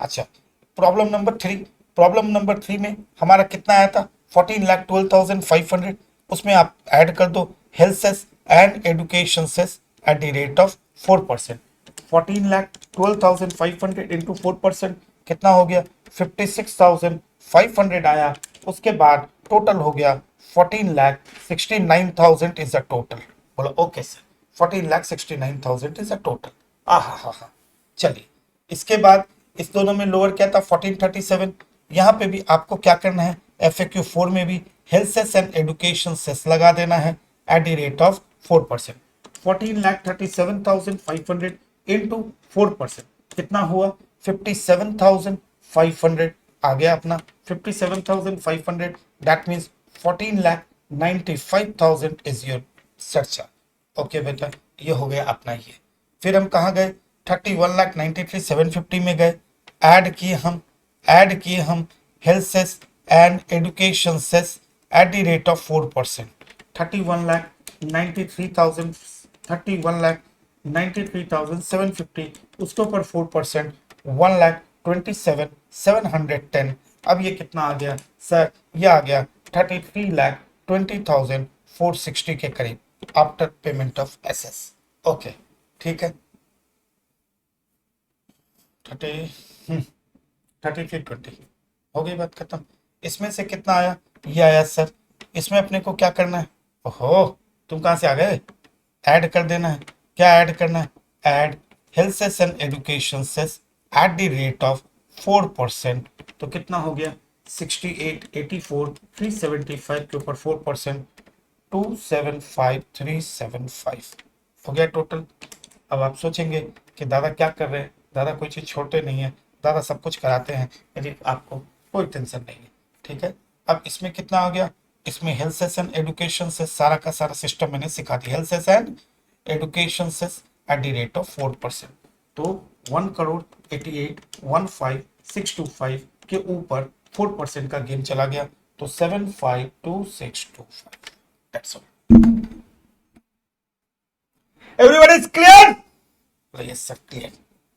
[SPEAKER 1] अच्छा प्रॉब्लम नंबर 3 में हमारा कितना आया था, 14,12,500। उसमें आप ऐड कर दो health cess and education cess at the rate of 4%। 14,12,500 into 4% कितना हो गया, 56,500 आया। उसके बाद टोटल हो गया 14,69,000 इज अ टोटल। बोलो okay sir, 14,69,000 is a total. हा। चलिए, इसके बाद इस दोनों में लोअर क्या था 1437। यहाँ पे भी आपको क्या करना है, FAQ 4 में भी health cess and education cess लगा देना है at the rate of 4%। 14,37,500 into 4% कितना हुआ 57,500 आ गया अपना 57,500। That means 14,95,000 is your surcharge. Okay बेटा, ये हो गया अपना ये। फिर हम कहाँ गए, 31,93,750 में गए। ऐड किए हम health cess and education cess at the rate of 4%। 31,93,750 उसके ऊपर 4% 1,27,710। अब ये कितना आ गया सर, ये आ गया 33,20,460 के करीब after payment of SS। Okay ठीक है, 3320 हो गई बात खत्म। इसमें से कितना आया, ये आया सर। इसमें अपने को क्या करना है, ओहो तुम कहां से आ गए, ऐड कर देना है। क्या ऐड करना है, add health cess and education cess at the rate of 4%। तो कितना हो गया 68,84,375 के ऊपर 4% 275,375 हो गया टोटल। अब आप सोचेंगे कि दादा क्या कर रहे हैं, दादा कोई चीज़ छोटे नहीं है, दादा सब कुछ कराते हैं, यदि आपको कोई टेंशन नहीं है। ठीक है, अब इसमें कितना आ गया, इसमें हेल्थ सेस एंड एजुकेशन से सारा का सारा सिस्टम मैंने सिखा दिया। Health cess and education cess at the rate of 4%। तो 1,88,15,625 के ऊपर 4% का गेम चला गया, तो 752625। That's all. Everyone is clear? Yes sir clear.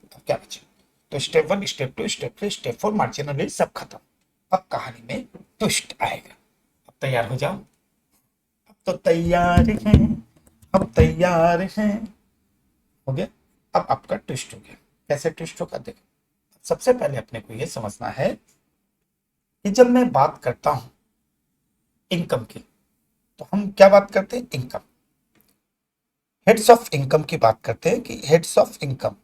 [SPEAKER 1] अब क्या बचे, तो step 1, step 2, step 3, step 4 marginal सब खत्म। अब कहानी में ट्विस्ट आएगा। अब तैयार हो जाओ, अब तो तैयार हैं, अब तैयार हैं। हो गया, अब आपका ट्विस्ट हो गया। कैसे ट्विस्ट होगा देखो। सबसे पहले अपने को यह समझना है कि जब मैं बात करता हूं इनकम की, तो हम क्या बात करते हैं, इनकम, हेड्स ऑफ इनकम की बात करते हैं कि हेड्स ऑफ इनकम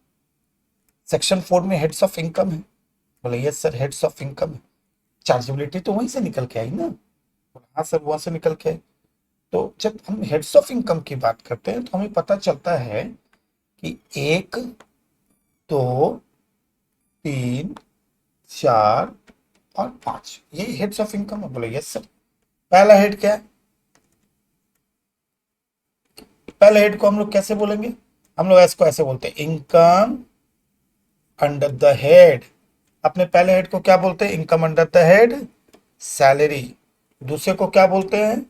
[SPEAKER 1] सेक्शन 4 में हेड्स ऑफ इनकम है। बोले yes sir heads of income है। चार्जेबिलिटी तो वहीं से निकल के आई ना, हाँ सर वहां से निकल के आई। तो जब हम हेड्स ऑफ इनकम की बात करते हैं तो हमें पता चलता है कि 1 2 3 4 और 5 ये हेड्स ऑफ इनकम है। बोले यस सर। पहला हेड क्या है, पहले हेड को हम लोग कैसे बोलेंगे, हम लोग इसको ऐसे बोलते हैं इनकम अंडर द हेड। अपने पहले हेड को क्या बोलते हैं, income under the head salary. दूसरे को क्या बोलते हैं,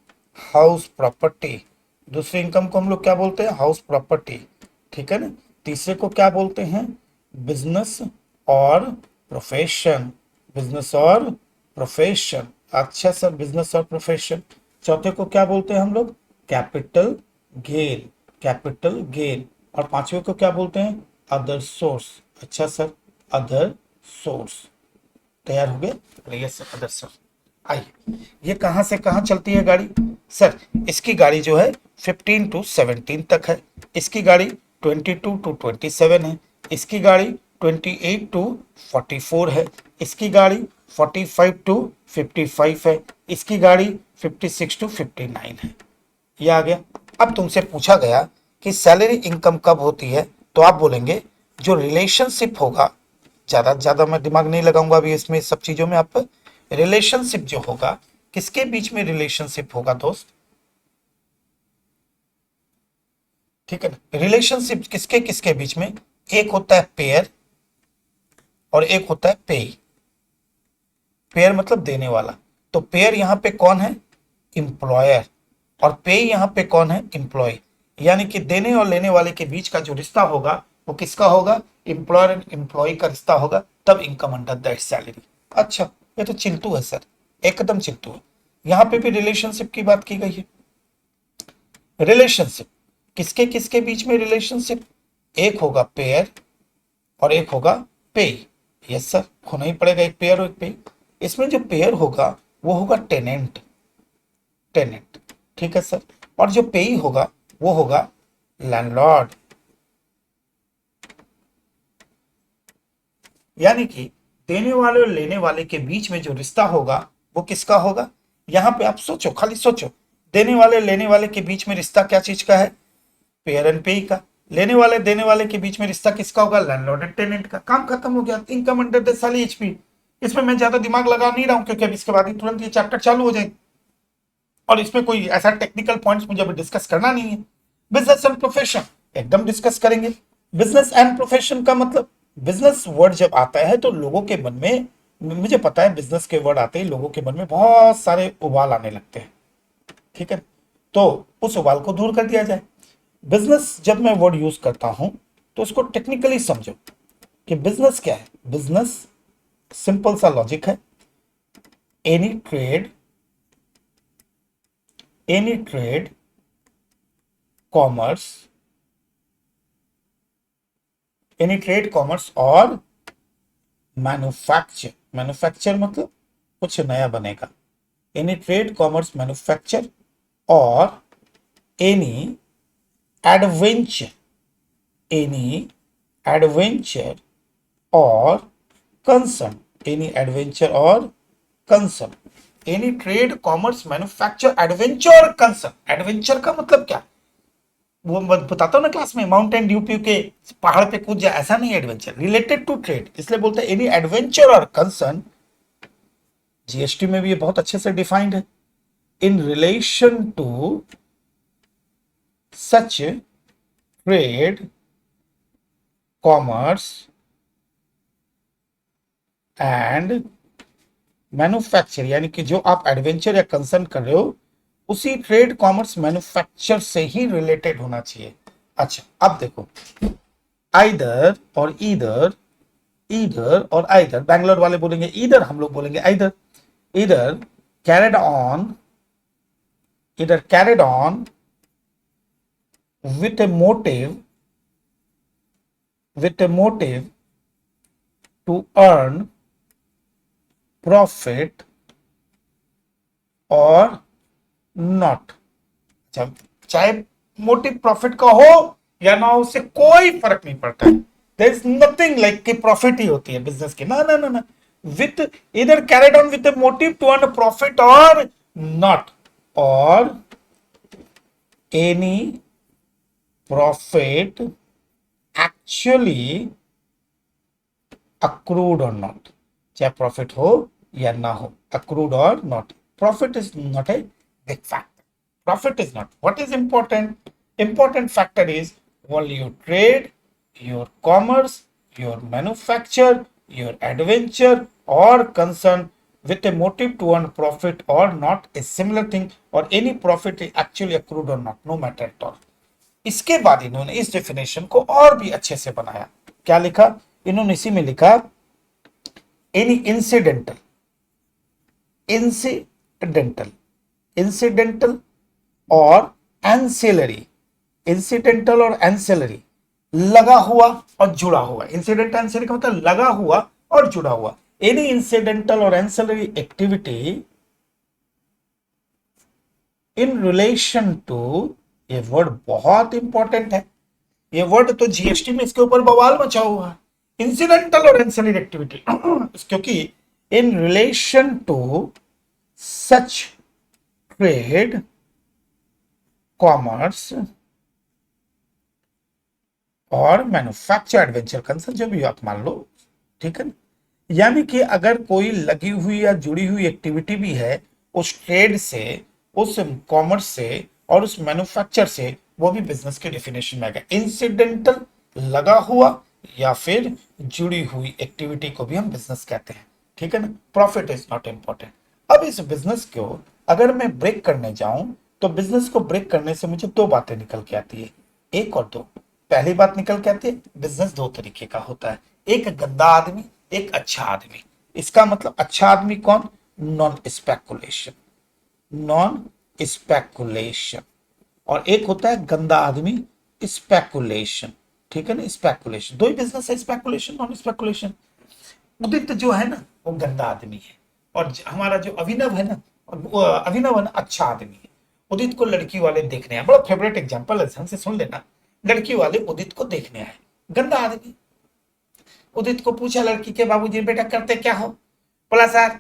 [SPEAKER 1] हाउस प्रॉपर्टी। दूसरे इनकम को हम लोग क्या बोलते हैं, हाउस प्रॉपर्टी। ठीक है ना। तीसरे को क्या बोलते हैं, बिजनेस और प्रोफेशन। बिजनेस और प्रोफेशन, अच्छा सर बिजनेस और प्रोफेशन। चौथे को क्या बोलते हैं हम लोग, कैपिटल गेन, कैपिटल गेन। और पांचवे को क्या बोलते हैं, अदर सोर्स। अच्छा सर, अदर सोर्स। तैयार हो गए, यस सर अदर सोर्स। आइए, ये कहां से कहां चलती है गाड़ी सर, इसकी गाड़ी जो है 15 to 17 तक है, इसकी गाड़ी 22 to 27 है, इसकी गाड़ी 28 to 44 है, इसकी गाड़ी 45 to 55 है, इसकी गाड़ी 56 to 59 है। ये आ गया। अब तुमसे पूछा गया कि सैलरी इनकम कब होती है, तो आप बोलेंगे जो रिलेशनशिप होगा, ज्यादा मैं दिमाग नहीं लगाऊंगा अभी इसमें सब चीजों में। आप रिलेशनशिप जो होगा, किसके बीच में रिलेशनशिप होगा दोस्त, ठीक है ना। रिलेशनशिप किसके किसके बीच में, एक होता है पेयर और एक होता है पेई। पेयर मतलब देने वाला, तो पेयर यहां पे कौन है, इंप्लॉयर, और पेई यहां पे कौन है, इंप्लॉय। यानी कि देने और लेने वाले के बीच का जो रिश्ता होगा वो किसका होगा, इंप्लॉयर एंड इंप्लॉय का रिश्ता होगा, तब इनकम अंडर दैट सैलरी। अच्छा, ये तो चिंटू है सर, एकदम चिंटू है। यहां पे भी रिलेशनशिप की बात की गई है। रिलेशनशिप किसके किसके बीच में, रिलेशनशिप एक होगा पेयर और एक होगा पेई। यस सर, होना ही पड़ेगा एक पेयर और एक पेई। इसमें जो पेयर होगा वो होगा टेनेंट, टेनेंट, ठीक है सर। और जो पेई होगा वो होगा लैंडलॉर्ड, यानी कि देने वाले और लेने वाले के बीच में जो रिश्ता होगा वो किसका होगा? यहां पे आप सोचो, खाली सोचो, देने वाले लेने वाले के बीच में रिश्ता क्या चीज का है? पेयर एंड पे का। लेने वाले देने वाले के बीच में रिश्ता किसका होगा? लैंडलॉर्ड एंड टेनेंट का। काम खत्म हो गया। इनकम अंडर द साली एचपी। इसमें मैं ज्यादा दिमाग लगा नहीं रहा हूं क्योंकि अब इसके बाद ही तुरंत ये चैप्टर चालू हो जाएगा और इसमें कोई ऐसा टेक्निकल पॉइंट्स मुझे अभी डिस्कस करना नहीं है। बिजनेस एंड प्रोफेशन एकदम डिस्कस करेंगे। बिजनेस एंड प्रोफेशन का मतलब, बिजनेस वर्ड जब आता है तो लोगों के मन में, मुझे पता है बिजनेस के वर्ड आते ही लोगों के मन में बहुत सारे उबाल आने लगते हैं, ठीक है, तो उस उबाल को दूर कर दिया जाए। बिजनेस जब मैं वर्ड यूज करता हूं तो उसको टेक्निकली समझो कि बिजनेस क्या है। बिजनेस सिंपल सा लॉजिक है, any trade, commerce, any trade commerce or manufacture. Manufacture मतलब कुछ नया बनेगा। एनी ट्रेड कॉमर्स मैन्युफैक्चर और any adventure, any adventure or concern, any adventure or concern. Any trade commerce manufacture adventure or concern. Adventure का मतलब क्या? वो बताता हूँ ना क्लास में, माउंटेन ड्यू पी के पहाड़ पे कूद जाए, ऐसा नहीं। एडवेंचर रिलेटेड टू ट्रेड, इसलिए बोलते हैं any adventure or concern. GST में भी ये बहुत अच्छे से डिफाइंड है। In relation to such trade commerce and manufacture, यानी कि जो आप एडवेंचर या कंसर्न कर रहे हो उसी ट्रेड कॉमर्स मैन्युफैक्चर से ही रिलेटेड होना चाहिए। अच्छा, अब देखो, आइदर और ईदर, ईदर और आइदर, बैंगलोर वाले बोलेंगे ईदर, हम लोग बोलेंगे either. Either carried on, either carried on with a motive, with a motive to earn profit or not। चाहे मोटिव प्रॉफिट का हो या ना हो, उससे कोई फर्क नहीं पड़ता है। देयर इज नथिंग लाइक कि प्रॉफिट ही होती है बिजनेस की, ना ना ना ना। विथ इधर carried on with a motive to earn profit or not, or any profit actually accrued or not. चाहे प्रॉफिट हो या ना हो, accrued or not. Profit is not a big factor. Profit is not. What is important? Important factor is only your trade, your commerce, your manufacture, your adventure or concern with a motive to earn profit or not a similar thing, or any profit is actually accrued or not, no matter at all। इसके बाद इन्होंने इस डेफिनेशन को और भी अच्छे से बनाया। क्या लिखा इन्होंने? इसी में लिखा any incidental, incidental, incidental or ancillary, incidental or ancillary, लगा हुआ और जुड़ा हुआ। इंसिडेंटल एंसिलरी का मतलब लगा हुआ और जुड़ा हुआ। Any incidental or ancillary activity in relation to, ये वर्ड बहुत इंपॉर्टेंट है। ये वर्ड तो जीएसटी में इसके ऊपर बवाल मचा हुआ है, इंसिडेंटल और एंसिलरी एक्टिविटी क्योंकि in relation to such trade commerce or manufacture adventure concern, जो भी आप मान लो, ठीक है ना। यानी कि अगर कोई लगी हुई या जुड़ी हुई एक्टिविटी भी है उस ट्रेड से, उस कॉमर्स से और उस मैन्युफैक्चर से, वो भी बिजनेस के डेफिनेशन में आएगा। इंसिडेंटल, लगा हुआ या फिर जुड़ी हुई एक्टिविटी को भी हम बिजनेस कहते हैं, ठीक है ना। Profit is not important. अब इस बिजनेस को अगर मैं ब्रेक करने जाऊं तो बिजनेस को ब्रेक करने से मुझे दो बातें निकल के आती है, एक और दो। पहली बात निकल के आती है, बिजनेस दो तरीके का होता है, एक गंदा आदमी, एक अच्छा आदमी। इसका मतलब अच्छा आदमी कौन? Non speculation, non speculation. और एक होता है गंदा आदमी, स्पेकुलेशन, ठीक है ना। स्पेकुलेशन, दो ही बिजनेस है, स्पेकुलेशन, नॉन स्पेकुलेशन। उदित जो है ना वो गंदा आदमी है, और हमारा जो अभिनव है ना, अभिनव है ना, अच्छा आदमी है। उदित को लड़की वाले देखने आए, बड़ा फेवरेट एग्जांपल है, ध्यान से सुन लेना। लड़की वाले उदित को देखने आए, गंदा आदमी। उदित को पूछा लड़की के बाबूजी, बेटा करते क्या हो? बोला सर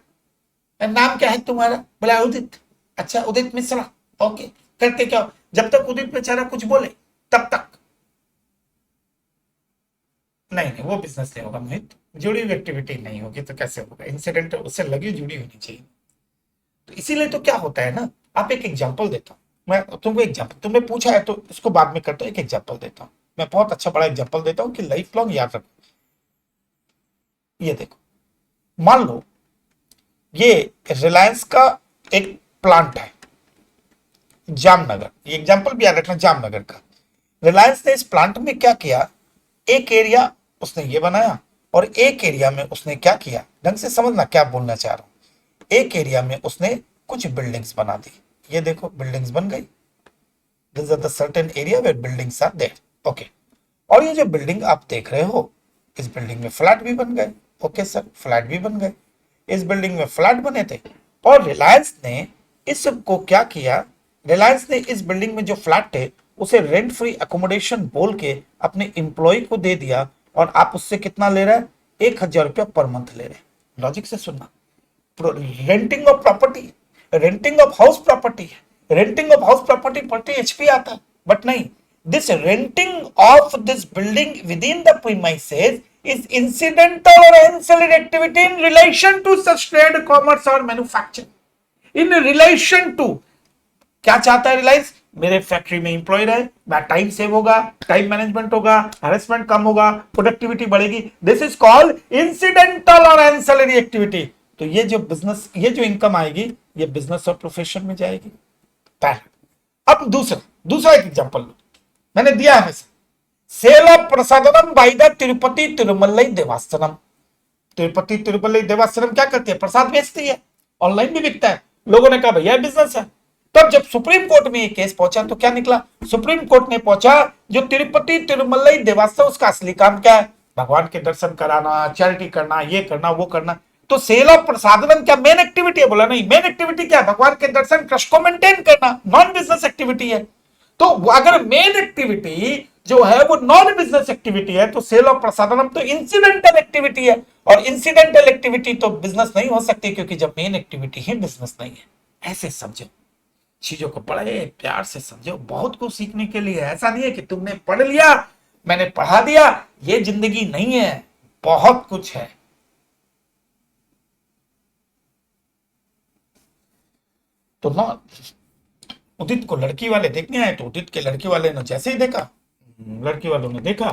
[SPEAKER 1] नाम क्या है तुम्हारा? बोला उदित। अच्छा उदित मिश्रा, ओके। करते क्या हो? जब तक उदित बेचारा कुछ बोले तब तक नहीं नहीं, वो बिजनेस नहीं होगा मोहित, जुड़ी हुई एक्टिविटी नहीं होगी तो कैसे होगा? इंसिडेंट उससे लगी जुड़ी होनी चाहिए। तो इसीलिए तो क्या होता है ना, आप एक एग्जांपल देता हूँ मैं तुमको, एग्जांपल तुमने पूछा है तो इसको बाद में करता हूँ, एक एग्जांपल देता हूँ मैं, बहुत अच्छा बड़ा एग्जांपल देता हूँ कि लाइफ लॉन्ग याद रखो। ये देखो, मान लो ये रिलायंस का एक प्लांट है जामनगर, ये एग्जांपल भी याद रखना, जामनगर का। रिलायंस ने इस प्लांट में क्या किया, एक एरिया उसने ये बनाया और एक एरिया में उसने क्या किया, ढंग से समझना क्या बोलना चाह रहा हूं। एक एरिया में उसने कुछ बिल्डिंग्स बना दी, ये देखो बिल्डिंग्स बन गई, this are the certain area where buildings are there, okay. और ये जो बिल्डिंग आप देख रहे हो, इस बिल्डिंग में फ्लैट भी बन गए, ओके सर, फ्लैट भी बन गए, इस बिल्डिंग में फ्लैट बने थे। और रिलायंस ने इसको क्या किया, रिलायंस ने इस बिल्डिंग में जो फ्लैट थे उसे रेंट फ्री अकोमोडेशन बोल के अपने एम्प्लॉय को दे दिया, और आप उससे कितना ले रहे हैं, 1,000 रुपया पर मंथ ले रहे हैं। लॉजिक से सुनना, renting of property, renting of house property, renting of house property प्रति एचपी आता है, बट नहीं, this renting of this building with in the premises is incidental or ancillary activity in relation to such trade, commerce or manufacturing. In relation to, क्या चाहता है रिलायंस, मेरे फैक्ट्री में इंप्लॉय रहे, टाइम सेव होगा, टाइम मैनेजमेंट होगा, हैरेसमेंट कम होगा, प्रोडक्टिविटी बढ़ेगी, this is called incidental or ancillary activity. तो ये जो बिजनेस, ये जो इनकम आएगी, ये बिजनेस और प्रोफेशन में जाएगी, पहला। अब दूसरा एक एग्जांपल लो, मैंने दिया हमेशा, sale of prasadanam by the Tirupati Tirumalai Devasthanam. Tirupati Tirumalai Devasthanam क्या करती है, प्रसाद बेचती है, ऑनलाइन भी बिकता है। लोगों ने कहा भैया बिजनेस है। तब जब सुप्रीम कोर्ट में ये केस पहुंचा तो क्या निकला, सुप्रीम कोर्ट ने पहुंचा जो तिरुपति तिरुमलई देवास्थान, उसका असली काम क्या है, भगवान के दर्शन कराना, चैरिटी करना, ये करना वो करना। तो सेल ऑफ प्रसादनम क्या मेन एक्टिविटी है? बोला नहीं, मेन एक्टिविटी क्या है, भगवान के दर्शन, ट्रस्ट को मेंटेन करना, नॉन बिजनेस एक्टिविटी है। तो अगर मेन एक्टिविटी जो है वो नॉन बिजनेस एक्टिविटी है तो सेल ऑफ प्रसादनम तो इंसिडेंटल एक्टिविटी है, और इंसिडेंटल एक्टिविटी तो बिजनेस नहीं हो सकती, क्योंकि जब मेन एक्टिविटी ही बिजनेस नहीं है। ऐसे समझो चीजों को, बड़े प्यार से समझो, बहुत कुछ सीखने के लिए। ऐसा नहीं है कि तुमने पढ़ लिया, मैंने पढ़ा दिया, ये जिंदगी नहीं है, बहुत कुछ है। तो ना उदित को लड़की वाले देखने आए, तो उदित के लड़की वाले ने जैसे ही देखा, लड़की वालों ने देखा,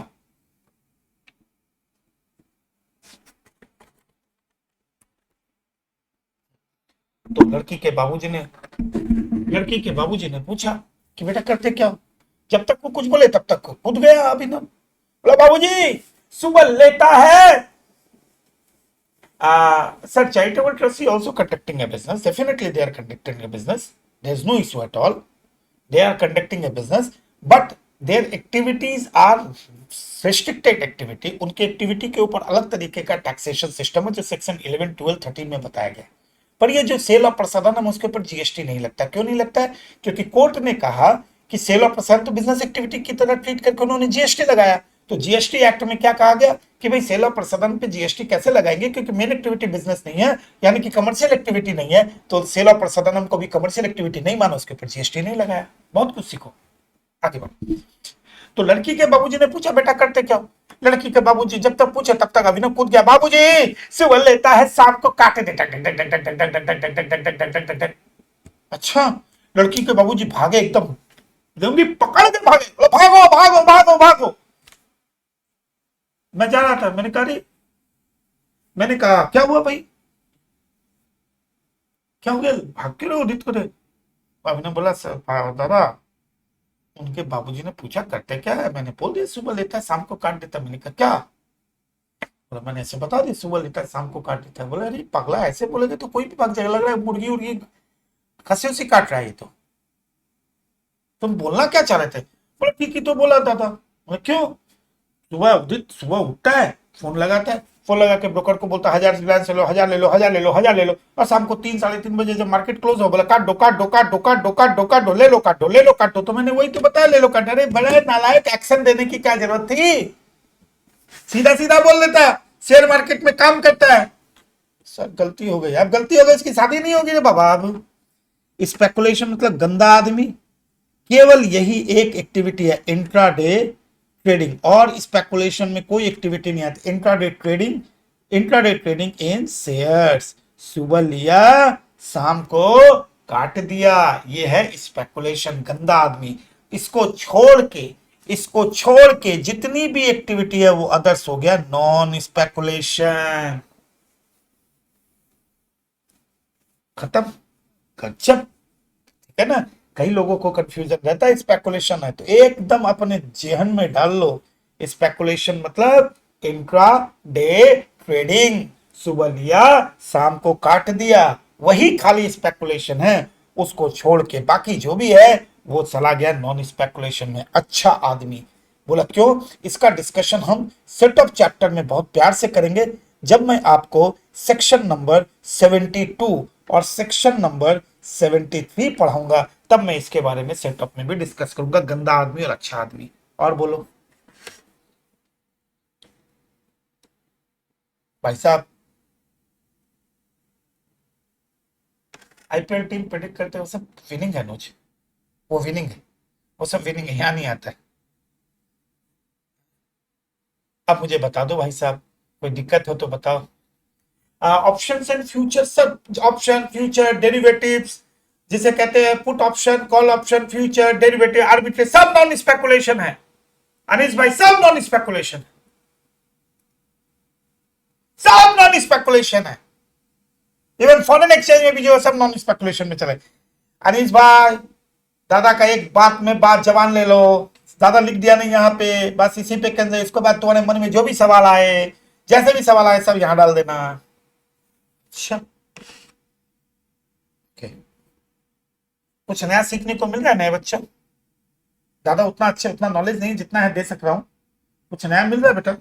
[SPEAKER 1] तो लड़की के बाबूजी ने पूछा कि बेटा करते क्या हो? जब तक वो कुछ बोले तब तक कूद गया अभिनव, बोला बाबूजी सुबह लेता है। Sir, charitable trust is also conducting a business. Definitely, they are conducting a business. There is no issue at all. They are conducting a business, but their activities are restricted activity. उनके एक्टिविटी के ऊपर अलग तरीके का टैक्सेशन सिस्टम है जो सेक्शन 11, 12, 13 में बताया गया। पर ये जो सेल ऑफ प्रसादनम, उसके ऊपर जीएसटी नहीं लगता। क्यों नहीं लगता है? क्योंकि कोर्ट ने कहा कि सेल ऑफ प्रसादन तो बिजनेस एक्टिविटी की तरह ट्रीट करके उन्होंने जीएसटी लगाया। तो जीएसटी एक्ट में क्या कहा गया कि भाई सेल ऑफ प्रसादन पे जीएसटी कैसे लगाएंगे, क्योंकि मेन एक्टिविटी बिजनेस नहीं है, यानी कि कमर्शियल एक्टिविटी नहीं है, तो सेल ऑफ प्रसादनम को भी कमर्शियल एक्टिविटी नहीं मानो, उसके ऊपर जीएसटी नहीं लगाया। बहुत कुछ सीखो, आगे बढ़ो। तो लड़की के बाबूजी ने पूछा बेटा करते क्या हो? लड़की के बाबूजी जब तक पूछे तब तक अभिनव कूद गया, बाबूजी सुबह लेता है शाम को काटे दे। अच्छा, लड़की के बाबूजी भागे, एकदम लंबी पकड़ के भागे, भागो भागो भागो भागो। मैं जा रहा था, मैंने कहा क्या हुआ भाई, क्या हो गया, भाग क्यों रहे हो उदित को? अभिनव बोला सर दादा, उनके बाबूजी ने पूछा करते क्या है, मैंने बोल दिया सुबह लेता है शाम को काट देता। मैंने कहा क्या? बोला मैंने ऐसे बता दिया सुबह लेता है शाम को काट देता है। बोला अरे पगला, ऐसे बोलेगे तो कोई भी भाग जाएगा, लग रहा है मुर्गी उर्गी खसी उसी काट रहा है ये तो। तुम बोलना क्या चाह रहे थे? बोला ठीक ही तो बोला दादा। बोला क्यों? सुबह उदित सुबह उठता है, फोन लगाता है, फोन लगा के ब्रोकर को बोलता है 1000 रिलायंस ले लो, 1000 ले लो, 1000 ले लो, 1000 ले लो, और शाम को 3, 3:30 बजे जब मार्केट क्लोज हो बोला काट दो काट दो काट दो काट दो काट दो काट दो, ले लो काट दो, ले लो काट दो। तो मैंने वही तो बताया, ले लो काट। अरे बड़े नालायक, एक्शन देने की क्या जरूरत थी, सीधा सीधा बोल देता। शेयर मार्केट में काम करता है। सर गलती हो गई, अब गलती हो गई, इसकी शादी नहीं होगी रे बाबा। अब स्पेकुलेशन मतलब गंदा आदमी। केवल यही एक एक्टिविटी है इंट्राडे ट्रेडिंग, और स्पेकुलेशन में कोई एक्टिविटी नहीं आती। इंट्राडे ट्रेडिंग इन शेयर्स, सुबह लिया शाम को काट दिया, ये है स्पेकुलेशन, गंदा आदमी। इसको छोड़ के जितनी भी एक्टिविटी है वो अदर्स हो गया नॉन स्पेकुलेशन। खत्म, गजब, ठीक है ना। कई लोगों को कंफ्यूजन रहता है स्पेकुलेशन है तो एकदम अपने जेहन में डाल लो, स्पेकुलेशन मतलब इंट्रा डे ट्रेडिंग, सुबह लिया शाम को काट दिया, वही खाली स्पेकुलेशन है। उसको छोड़ के बाकी जो भी है वो चला गया नॉन स्पेकुलेशन में। अच्छा आदमी बोला क्यों? इसका डिस्कशन हम सेट ऑफ चैप्टर में बहुत प्यार से करेंगे, जब मैं आपको सेक्शन नंबर 72 और सेक्शन नंबर 73 पढ़ाऊंगा, तब मैं इसके बारे में सेटअप में भी डिस्कस करूंगा, गंदा आदमी और अच्छा आदमी। और बोलो भाई साहब, आईपीएल टीम प्रेडिक्ट करते हो सब विनिंग है नोज, वो विनिंग है, वो सब विनिंग है, यहां नहीं आता है। अब मुझे बता दो भाई साहब, कोई दिक्कत हो तो बताओ। ऑप्शंस एंड फ्यूचर, सब ऑप्शन फ्यूचर डेरिवेटिव्स जिसे कहते हैं put option call option future derivative arbitrage, सब नॉन स्पेकुलेशन है अनिश भाई, सब नॉन स्पेकुलेशन, सब नॉन स्पेकुलेशन है। इवन फॉरेन एक्सचेंज में भी जो सब नॉन स्पेकुलेशन में चले। अनिश भाई दादा का एक बात में बात जवान ले लो, दादा लिख दिया नहीं यहाँ पे, बस इसी पे कंजे, इसके बाद तुम्हारे मन में जो भी सवाल आए, जैसे भी सवाल आए सब यहाँ डाल देना। अच्छा कुछ नया सीखने को मिल रहा है नए बच्चों? दादा उतना अच्छा उतना नॉलेज नहीं जितना है दे सक रहा हूँ, कुछ नया मिल रहा है बेटा?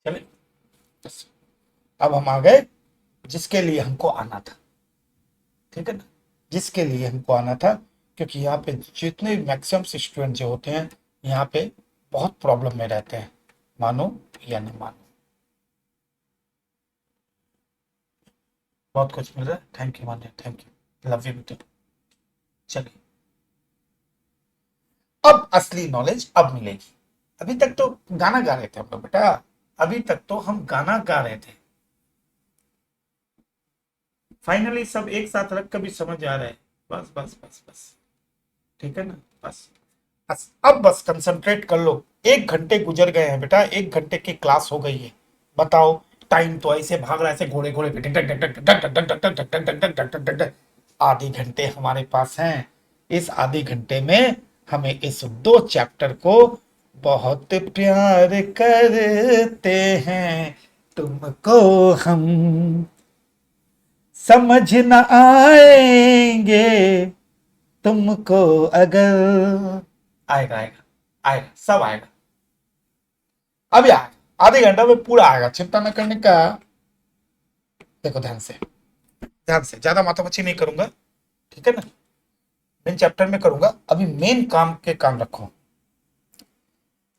[SPEAKER 1] चले बस, अब हम आ गए जिसके लिए हमको आना था, ठीक है ना, जिसके लिए हमको आना था। क्योंकि यहाँ पे जितने मैक्सिमम स्टूडेंट जो होते हैं यहाँ पे बहुत प्रॉब्लम में रहते हैं, मानो या नहीं मानो। बहुत कुछ मिल रहा है, थैंक यू मान्य, थैंक यू, लव यू बेटा। चलिए अब असली नॉलेज अब मिलेगी। अभी तक तो गाना गा रहे थे हम लोग बेटा, अभी तक तो हम गाना गा रहे थे। फाइनली सब एक साथ रख कर भी समझ आ रहा है। बस बस बस बस, ठीक है ना, बस बस अब बस कंसंट्रेट कर लो। 1 घंटे गुजर गए हैं बेटा, 1 घंटे की क्लास हो गई है। बताओ टाइम तो ऐसे भाग रहा है, ऐसे घोड़े घोड़े आधे घंटे हमारे पास हैं। इस आधे घंटे में हमें इस 2 चैप्टर को बहुत प्यार करते हैं, तुमको हम समझ न आएंगे, तुमको अगर आएगा आएगा आएगा, सब आएगा, अभी आएगा, आधे घंटा में पूरा आएगा, चिंता न करने का। देखो ध्यान से, ध्यान से, ज्यादा माथापच्ची नहीं करूंगा, ठीक है ना, मेन चैप्टर में करूंगा। अभी मेन काम के काम रखो।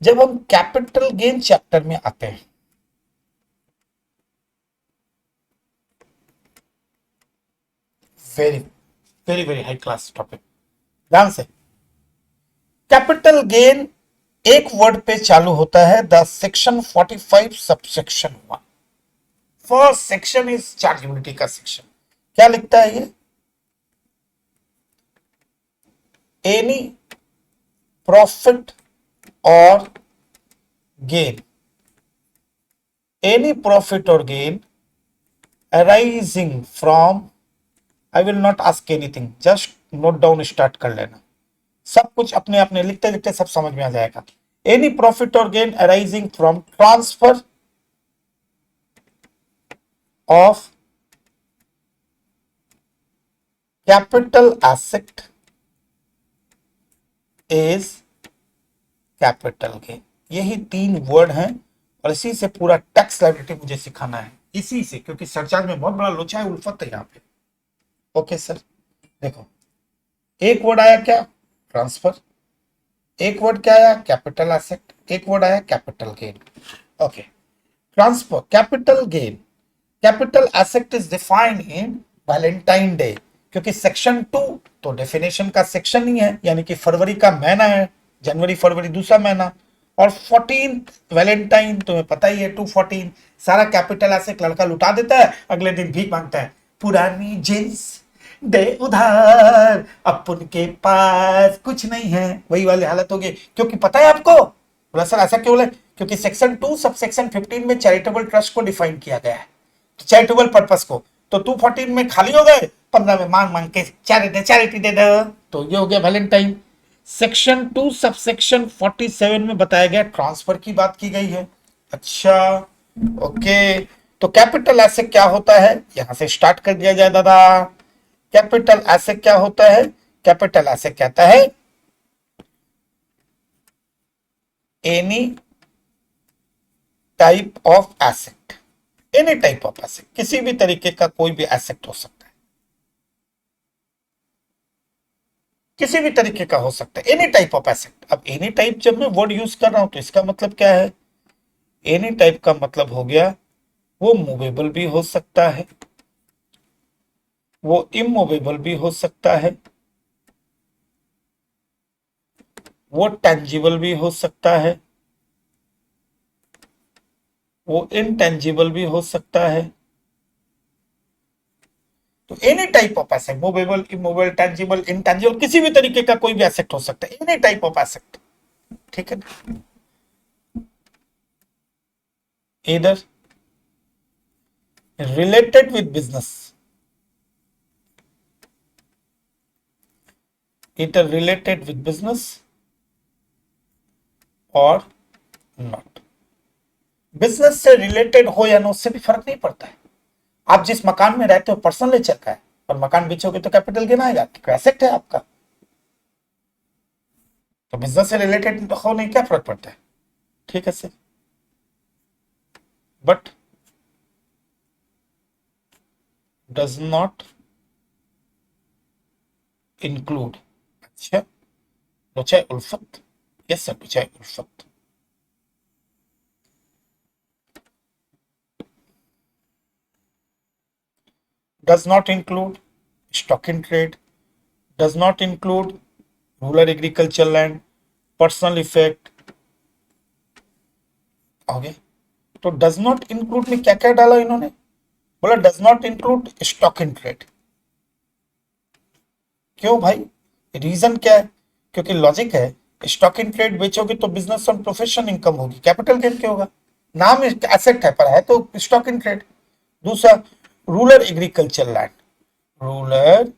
[SPEAKER 1] जब हम कैपिटल गेन चैप्टर में आते हैं, very very very high class topic, ध्यान से। कैपिटल गेन एक वर्ड पे चालू होता है, the section 45 subsection 1। First section is chargeability का सेक्शन। क्या लिखता है ये? एनी प्रॉफिट और गेन, एनी प्रॉफिट और gain arising from, I will not ask anything, just note down start कर लेना, सब कुछ अपने अपने लिखते लिखते सब समझ में आ जाएगा। एनी प्रॉफिट और gain arising from transfer of capital asset is capital gain. यही 3 वर्ड हैं और इसी से पूरा टैक्स लायबिलिटी मुझे सिखाना है, इसी से, क्योंकि सरचार्ज में बहुत बड़ा लोचा है, उल्फत है यहाँ पे। ओके सर, देखो एक वर्ड आया क्या, ट्रांसफर, एक वर्ड क्या आया, कैपिटल एसेट, एक वर्ड आया capital gain. Okay, transfer, capital gain, capital asset is defined in Valentine day, क्योंकि सेक्शन 2 तो डेफिनेशन का सेक्शन ही है, यानी कि फरवरी का महीना है, जनवरी फरवरी दूसरा महीना, और 14 वैलेंटाइन तुम्हें पता ही है, 214 सारा कैपिटल एसेट लड़का लुटा देता है, अगले दिन भीख मांगता है, पुरानी जींस दे उधार, अपन के पास कुछ नहीं है, वही वाली हालत होगी। क्योंकि पता है आपको, बोला सर ऐसा क्यों बोले, क्योंकि सेक्शन 2 सब सेक्शन 15 में चैरिटेबल ट्रस्ट को डिफाइन किया गया है, चैरिटेबल पर्पस को, तो 214 में खाली हो गए, 15 में मांग मांग के चैरिटी दे दो, तो ये हो गया वैलेंटाइन। सेक्शन 2 सब सेक्शन 47 में बताया गया ट्रांसफर की बात की गई है। अच्छा ओके, तो कैपिटल एसेट क्या होता है, यहां से स्टार्ट कर दिया जाए दादा। कैपिटल एसेट क्या होता है, कैपिटल एसेट कहता है any type of asset, any type of asset, किसी भी तरीके का कोई भी एसेट हो सकता है, किसी भी तरीके का हो सकता है, एनी टाइप ऑफ एसेट। अब एनी टाइप जब मैं वर्ड यूज कर रहा हूं तो इसका मतलब क्या है, एनी टाइप का मतलब हो गया वो मूवेबल भी हो सकता है, वो इमूवेबल भी हो सकता है, वो टेंजिबल भी हो सकता है, वो इनटेंजिबल भी हो सकता है। तो any type of asset, movable, immovable, tangible, intangible, किसी भी तरीके का कोई भी एसेट हो सकता है, एनी टाइप ऑफ एसेट, ठीक है ना। इधर रिलेटेड विद बिजनेस, इधर रिलेटेड विद बिजनेस और नॉट, बिजनेस से रिलेटेड हो या नो उससे भी फर्क नहीं पड़ता है। आप जिस मकान में रहते हो पर्सनल नेचर का है, और मकान बेचोगे तो कैपिटल गेन आएगा, क्योंकि एसेट है आपका, तो बिजनेस से रिलेटेड होने क्या फर्क पड़ता है, ठीक है sir. But does not include, अच्छा बचाए उल्फत, यस सर बचाए उल्फत, does not include stock in trade, does not include rural agriculture land, personal effect, okay. तो डज नॉट इंक्लूड में क्या क्या डाला इन्होंने, बोला does not include stock in trade. क्यों भाई, रीजन क्या है, क्योंकि लॉजिक है, स्टॉक इन ट्रेड बेचोगे तो बिजनेस ऑन प्रोफेशन इनकम होगी, कैपिटल गेन क्या होगा, नाम एसेट है पर है तो स्टॉक इन ट्रेड। दूसरा rural agriculture land, rural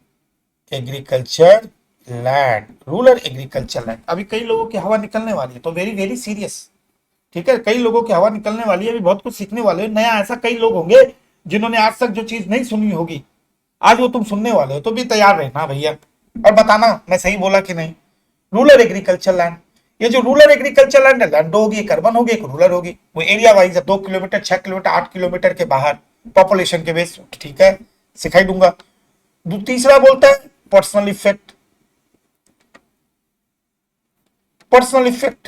[SPEAKER 1] agriculture land, rural agriculture land. अभी कई लोगों की हवा निकलने वाली है, तो वेरी वेरी सीरियस, ठीक है, कई लोगों की हवा निकलने वाली है, अभी बहुत कुछ सीखने वाले हो नया। ऐसा कई लोग होंगे जिन्होंने आज तक जो चीज नहीं सुनी होगी, आज वो तुम सुनने वाले हो, तो भी तैयार रहना भैया और बताना मैं सही बोला कि नहीं। रूरल एग्रीकल्चर लैंड, ये जो रूरल एग्रीकल्चर लैंड है, लैंड होगी, एक अर्बन होगी, एक रूरल होगी, वो एरिया वाइज है, 2 किलोमीटर, 6 किलोमीटर, 8 किलोमीटर के बाहर पॉपुलेशन के बेस, ठीक है, सिखाई दूंगा। तीसरा बोलता है पर्सनल इफेक्ट, पर्सनल इफेक्ट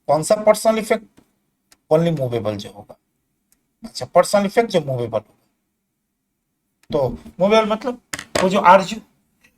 [SPEAKER 1] कौन सा, पर्सनल इफेक्ट ओनली मूवेबल जो होगा, अच्छा पर्सनल इफेक्ट जो मूवेबल होगा, तो मूवेबल मतलब वो जो आरजू,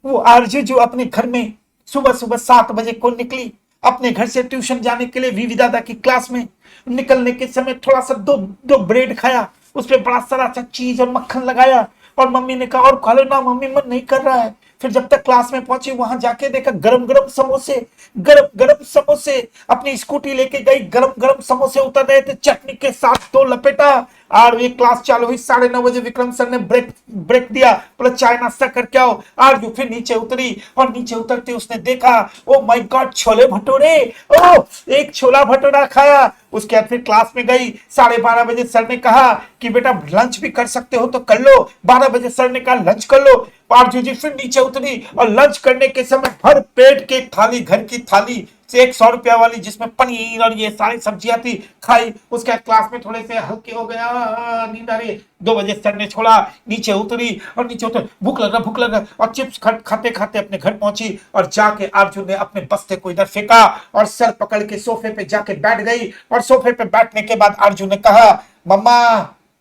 [SPEAKER 1] वो आरजू जो अपने घर में सुबह सुबह 7 बजे को निकली अपने घर से ट्यूशन जाने के लिए, वीवी दादा की क्लास में निकलने के समय थोड़ा सा दो ब्रेड खाया, उस पर बड़ा सारा सा चीज और मक्खन लगाया, और मम्मी ने कहा और खा लो ना, मम्मी मन नहीं कर रहा है। फिर जब तक क्लास में पहुंची वहां जाके देखा गरम गरम समोसे, गरम गरम समोसे, अपनी स्कूटी लेके गई, गरम गरम समोसे उतर रहे थे चटनी के साथ, 2 लपेटा, और ये क्लास चालू हुई 9:30 बजे, विक्रम सर ने ब्रेक दिया, बोला चाय नाश्ता करके आओ, और जो फिर नीचे उतरी, और नीचे उतरते उसने देखा, oh my god chole bhature, ओ एक छोला भटूरा खाया। उसके बाद फिर क्लास में गई, 12:30 बजे सर ने कहा कि बेटा लंच भी कर सकते हो तो कर लो, 12 बजे सर ने कहा लंच कर लो, आरजू जी फिर नीचे उतरी और लंच करने के समय भर पेट के थाली, घर की थाली से 100 रुपया वाली जिसमें पनीर और ये सारी सब्जियां थी, खाई। उसके बाद क्लास में थोड़े से हल्के हो गया, नींद आ रही। 2 बजे सर ने छोड़ा, नीचे उतरी और नीचे उतर, भूख लगा और चिप्स खाते खाते अपने घर पहुंची और जाके अर्जुन ने अपने बस्ते को इधर फेंका और सर पकड़ के सोफे पे जाके बैठ गई। और सोफे पे बैठने के बाद अर्जुन ने कहा, मम्मा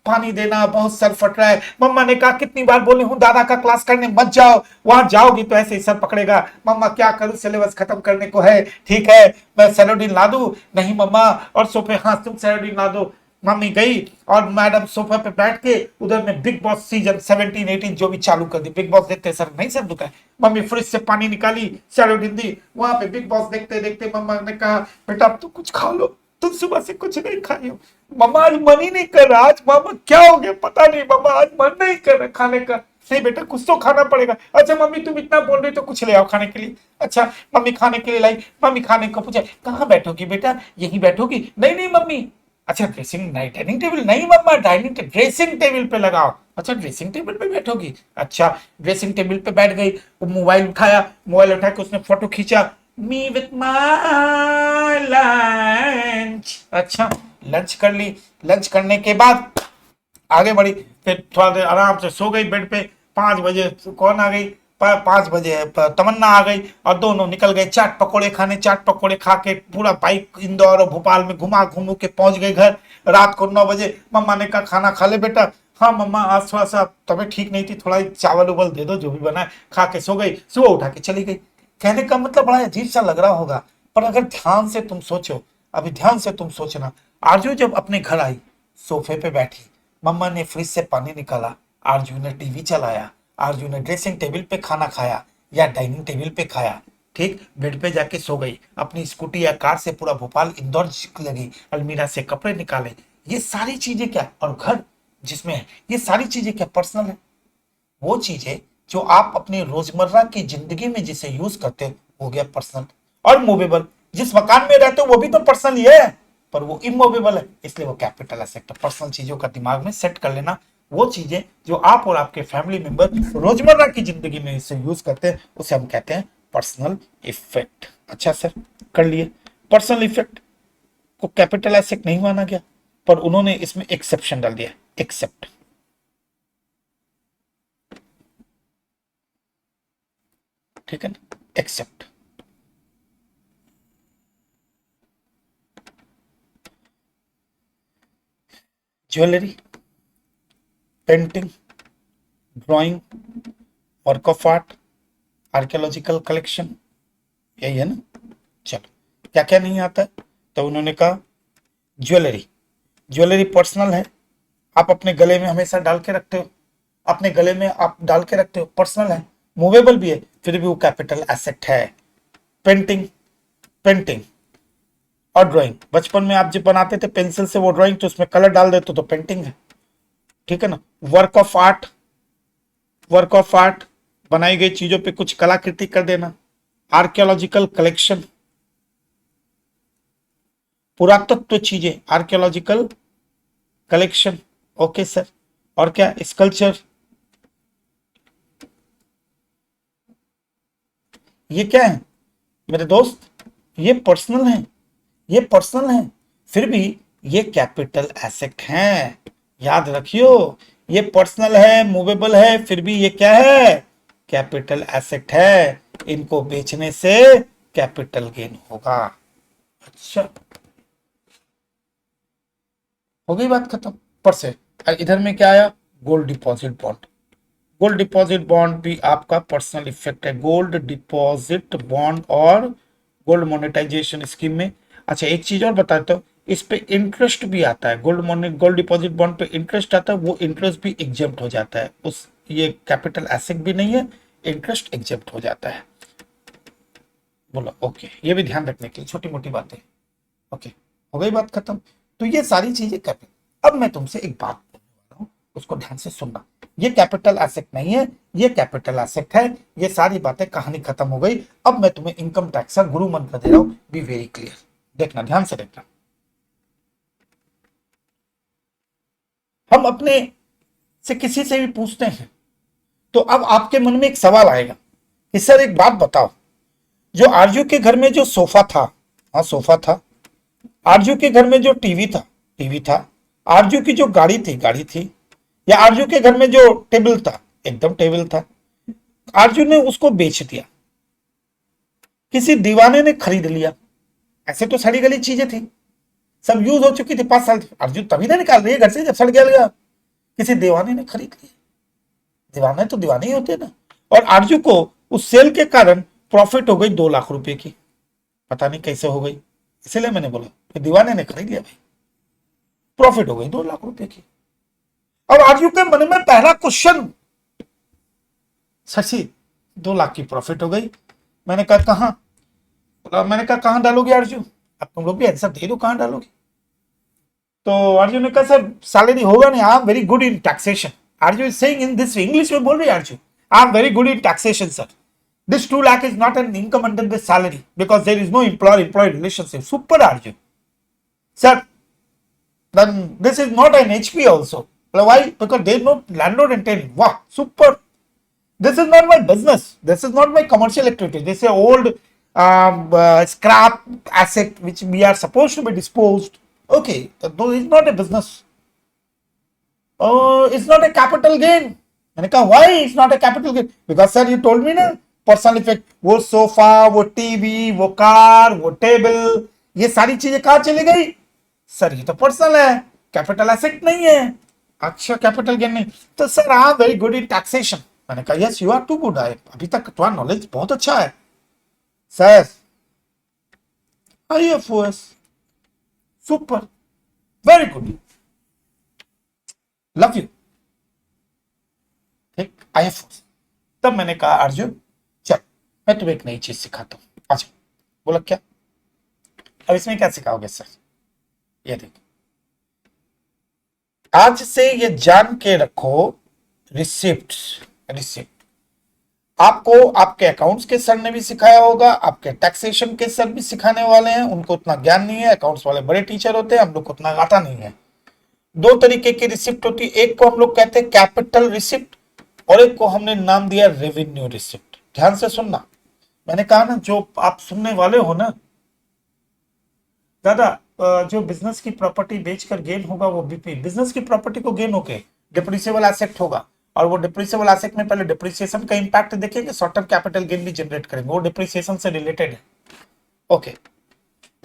[SPEAKER 1] पानी देना, बहुत सर फट रहा है। मम्मा ने कहा, कितनी बार बोली हूं दादा का क्लास करने मत जाओ, वहां जाओगी तो ऐसे ही सर पकड़ेगा। मम्मा क्या करूं, सिलेबस खत्म करने को है। ठीक है मैं सेलोडीन ला दूं? नहीं मम्मा। और सोफे, हाँ तुम सेलोडीन ला दो। मम्मी गई और मैडम सोफे पे बैठ के उधर में बिग बॉस सीजन 17-18 जो भी चालू कर दी। बिग बॉस देखते सर नहीं सर दुखा है। मम्मी फ्रिज से पानी निकाली, सेलोडीन दी, वहां पे बिग बॉस देखते देखते मम्मा ने कहा, बेटा अब तो कुछ खा लो, तुम सुबह से कुछ नहीं खाई हो। मम्मा आज मन ही नहीं कर रहा। आज मामा क्या हो गया पता नहीं, मम्मा आज मन नहीं कर रहा खाने का। नहीं बेटा कुछ तो खाना पड़ेगा। अच्छा मम्मी तुम इतना बोल रही तो कुछ ले आओ खाने के लिए। अच्छा मम्मी खाने के लिए लाई। मम्मी खाने को पूछा, कहाँ बैठोगी बेटा, यहीं बैठोगी? नहीं नहीं मम्मी। अच्छा ड्रेसिंग नहीं, डाइनिंग टेबल? नहीं मम्मा डाइनिंग ड्रेसिंग टेबल पे लगाओ। अच्छा ड्रेसिंग टेबल पे बैठोगी? अच्छा ड्रेसिंग टेबल पे बैठ गई। वो मोबाइल उठाया, मोबाइल उठा के उसने फोटो खींचा, मी विथ माय लंच। अच्छा लंच कर ली। लंच करने के बाद आगे बढ़ी, फिर थोड़ा देर आराम से सो गई बेड पे। 5 बजे कौन आ गई, 5 बजे तमन्ना आ गई और दोनों निकल गए चाट पकोड़े खाने। चाट पकोड़े खा के पूरा बाइक इंदौर और भोपाल में घुमा घूमू के पहुंच गए घर। रात को 9 बजे मम्मा ने कहा, खाना खा ले बेटा। हाँ मम्मा आज थोड़ा सा तबीयत ठीक नहीं थी, थोड़ा चावल उवल दे दो जो भी बना है। खा के सो गई, सुबह उठा के चली गई। कहने का मतलब बड़ा अजीब सा लग रहा होगा, पर अगर ध्यान से तुम सोचो, अभी ध्यान से तुम सोचना, आरजू जब अपने घर आई, सोफे पे बैठी, मम्मा ने फ्रिज से पानी निकाला, आरजू ने टीवी चलाया, आरजू ने ड्रेसिंग टेबल पे खाना खाया या डाइनिंग टेबल पे खाया, ठीक, बेड पे जाके सो गई, अपनी स्कूटी या कार से पूरा भोपाल इंदौर लगी, अलमीरा से कपड़े निकाले। ये सारी चीजें क्या, और घर जिसमें है, ये सारी चीजें क्या पर्सनल है? वो चीजें जो आप अपनी रोजमर्रा की जिंदगी में जिसे यूज करते हो गया पर्सनल। और मूवेबल, जिस मकान में रहते हो वो भी तो पर्सनल ही है, पर वो इमूवेबल है, इसलिए वो कैपिटल एसेट है। पर्सनल चीजों का दिमाग में सेट कर लेना। वो चीजें जो आप और आपके फैमिली मेंबर रोजमर्रा की जिंदगी में इसे यूज करते हैं, उसे हम कहते हैं पर्सनल इफेक्ट। अच्छा सर, कर लिए। पर्सनल इफेक्ट को कैपिटल एसेट नहीं माना गया, पर उन्होंने इसमें एक्सेप्शन डाल दिया, एक्सेप्ट। ठीक है ना, except. Jewellery, painting, drawing, work of art, archaeological collection, यही है ना। चलो क्या क्या नहीं आता है, तो उन्होंने कहा ज्वेलरी। ज्वेलरी पर्सनल है, आप अपने गले में हमेशा डाल के रखते हो, अपने गले में आप डाल के रखते हो, पर्सनल है, मूवेबल भी है, फिर भी वो कैपिटल एसेट है। पेंटिंग, पेंटिंग और ड्राइंग, बचपन में आप जब बनाते थे पेंसिल से वो ड्राइंग, तो उसमें कलर डाल देते तो पेंटिंग है। ठीक है ना। Work of art, work of art, बनाई गई चीजों पे कुछ कलाकृति कर देना। आर्कियोलॉजिकल कलेक्शन, पुरातत्व चीजें, आर्कियोलॉजिकल कलेक्शन। Okay sir. और क्या, स्कल्पचर, ये क्या है मेरे दोस्त, ये पर्सनल है, ये पर्सनल है, फिर भी ये कैपिटल एसेट है। याद रखियो, ये पर्सनल है, मूवेबल है, फिर भी ये क्या है, कैपिटल एसेट है। इनको बेचने से कैपिटल गेन होगा। अच्छा, हो गई बात खत्म। पर से इधर में क्या आया, gold deposit bond. Gold deposit bond भी आपका पर्सनल इफेक्ट है। गोल्ड डिपॉजिट बॉन्ड और गोल्ड मोनेटाइजेशन स्कीम में। अच्छा एक चीज और बताता हूँ, इस पे इंटरेस्ट भी आता है। गोल्ड डिपॉजिट बॉन्ड पे इंटरेस्ट आता है, वो इंटरेस्ट भी एग्जेम्प्ट हो जाता है। उस, ये कैपिटल एसेट भी नहीं है, इंटरेस्ट एग्जेम्प्ट हो जाता है। बोलो ओके, ये भी ध्यान रखने के लिए छोटी मोटी बातें। ओके, हो गई बात खत्म। तो ये सारी चीजें कैपिटल। अब मैं तुमसे एक बात बोलने वाला हूं, उसको ध्यान से सुनना। ये कैपिटल एसेट नहीं है, ये कैपिटल एसेट है। ये सारी बातें, कहानी खत्म हो गई। अब मैं तुम्हें इनकम टैक्स का गुरु मंत्र दे रहा हूं, बी वेरी क्लियर। देखना, ध्यान से देखना। हम अपने से किसी से भी पूछते हैं तो अब आपके मन में एक सवाल आएगा कि सर एक बात बताओ, जो आरजू के घर में जो सोफा था, हाँ सोफा था, आरजू के घर में जो टीवी था, आरजू की जो गाड़ी थी, या आरजू के घर में जो टेबल था, एकदम टेबल था, आरजू ने उसको बेच दिया, किसी दीवाने ने खरीद लिया। ऐसे तो सड़ी गली चीजें थी, सब यूज हो चुकी थी, 5 साल आरजू तभी ना निकाल रही है घर से जब सड़ गया, किसी दीवाने ने खरीद लिया। दीवाने तो दीवाने ही होते हैं ना। और आरजू को उस सेल के कारण प्रॉफिट हो गई 2 लाख रुपए की, पता नहीं कैसे हो गई, इसलिए मैंने बोला कि दीवाने ने खरीद लिया भाई, प्रॉफिट हो गई 2 लाख रुपए की। अब आरजू के मन में पहला क्वेश्चन, शशि 2 लाख की प्रॉफिट हो गई, मैंने कहा कहां, बोला मैंने कहा कहां डालोगे आरजू, अब तुम लोग भी आंसर दे दो कहां डालोगे। तो अर्जुन ने कहा सर सैलरी होगा नहीं, I am very good in taxation. Arzoo is saying in this, English में बोल रही है Arzoo, I am very good in taxation sir, this 2 lakh is not an income under the salary because there is no employer-employee relationship. Super Arjun. Sir, then this is not an HP also. Why? Because there is no landlord and tenant. Wow, super. This is not my business. This is not my commercial activity. This is an old scrap asset which we are supposed to be disposed. Okay, though it's not a business. Oh, it's not a capital gain. मैंने कहा why it's not a capital gain? Because sir you told me ना पर्सनल इफेक्ट, वो सोफा, वो टीवी, वो कार, वो टेबल, ये सारी चीजें कहां चली गई सर, ये तो पर्सनल है, कैपिटल एसेट नहीं है। अच्छा कैपिटल गेन नहीं, तो sir I am very good in taxation. मैंने कहा yes you are too good, अभी तक तुम्हारा नॉलेज बहुत अच्छा है sir. IFOS super, very good, love you, ठीक IFOS। तब मैंने कहा अर्जुन चल मैं तुम्हें एक नई चीज सिखाता हूं, अच्छा। बोला क्या, अब इसमें क्या सिखाओगे सर, ये देखो आज से ये जान के रखो, रिसिप्ट आपको आपके अकाउंट्स के सर ने भी सिखाया होगा, आपके टैक्सेशन के सर भी सिखाने वाले हैं, उनको उतना ज्ञान नहीं है, अकाउंट्स वाले बड़े टीचर होते हैं, हम लोग को उतना आता नहीं है। 2 तरीके की रिसिप्ट होती है, एक को हम लोग कहते हैं कैपिटल रिसिप्ट और एक को हमने नाम दिया रेवेन्यू रिसिप्ट। ध्यान से सुनना, मैंने कहा ना जो आप सुनने वाले हो ना दादा, जो बिजनेस की प्रॉपर्टी बेचकर गेन होगा वो बीपी, बिजनेस की प्रॉपर्टी को गेन होके डिप्रिसिएबल एसेट होगा, और वो डिप्रिसिएबल एसेट में पहले डिप्रिसिएशन का इंपैक्ट देखेंगे, शॉर्ट टर्म कैपिटल गेन भी जनरेट करेंगे, वो डिप्रिसिएशन से रिलेटेड है। ओके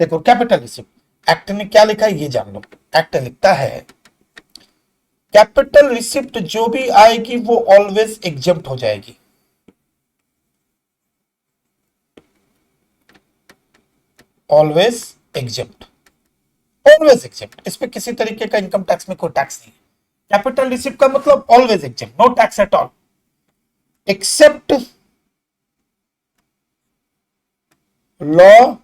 [SPEAKER 1] देखो कैपिटल रिसिप्ट एक्ट ने क्या लिखा है ये जान लो। एक्ट लिखता है कैपिटल रिसिप्ट जो भी आएगी वो ऑलवेज एग्जम्प्ट हो जाएगी, ऑलवेज एग्जम्प्ट, ऑलवेज एग्जम्प्ट, इस पे किसी तरीके का इनकम टैक्स में कोई टैक्स नहीं है। कैपिटल रिसिप्ट का मतलब always exempt, no tax at all, except law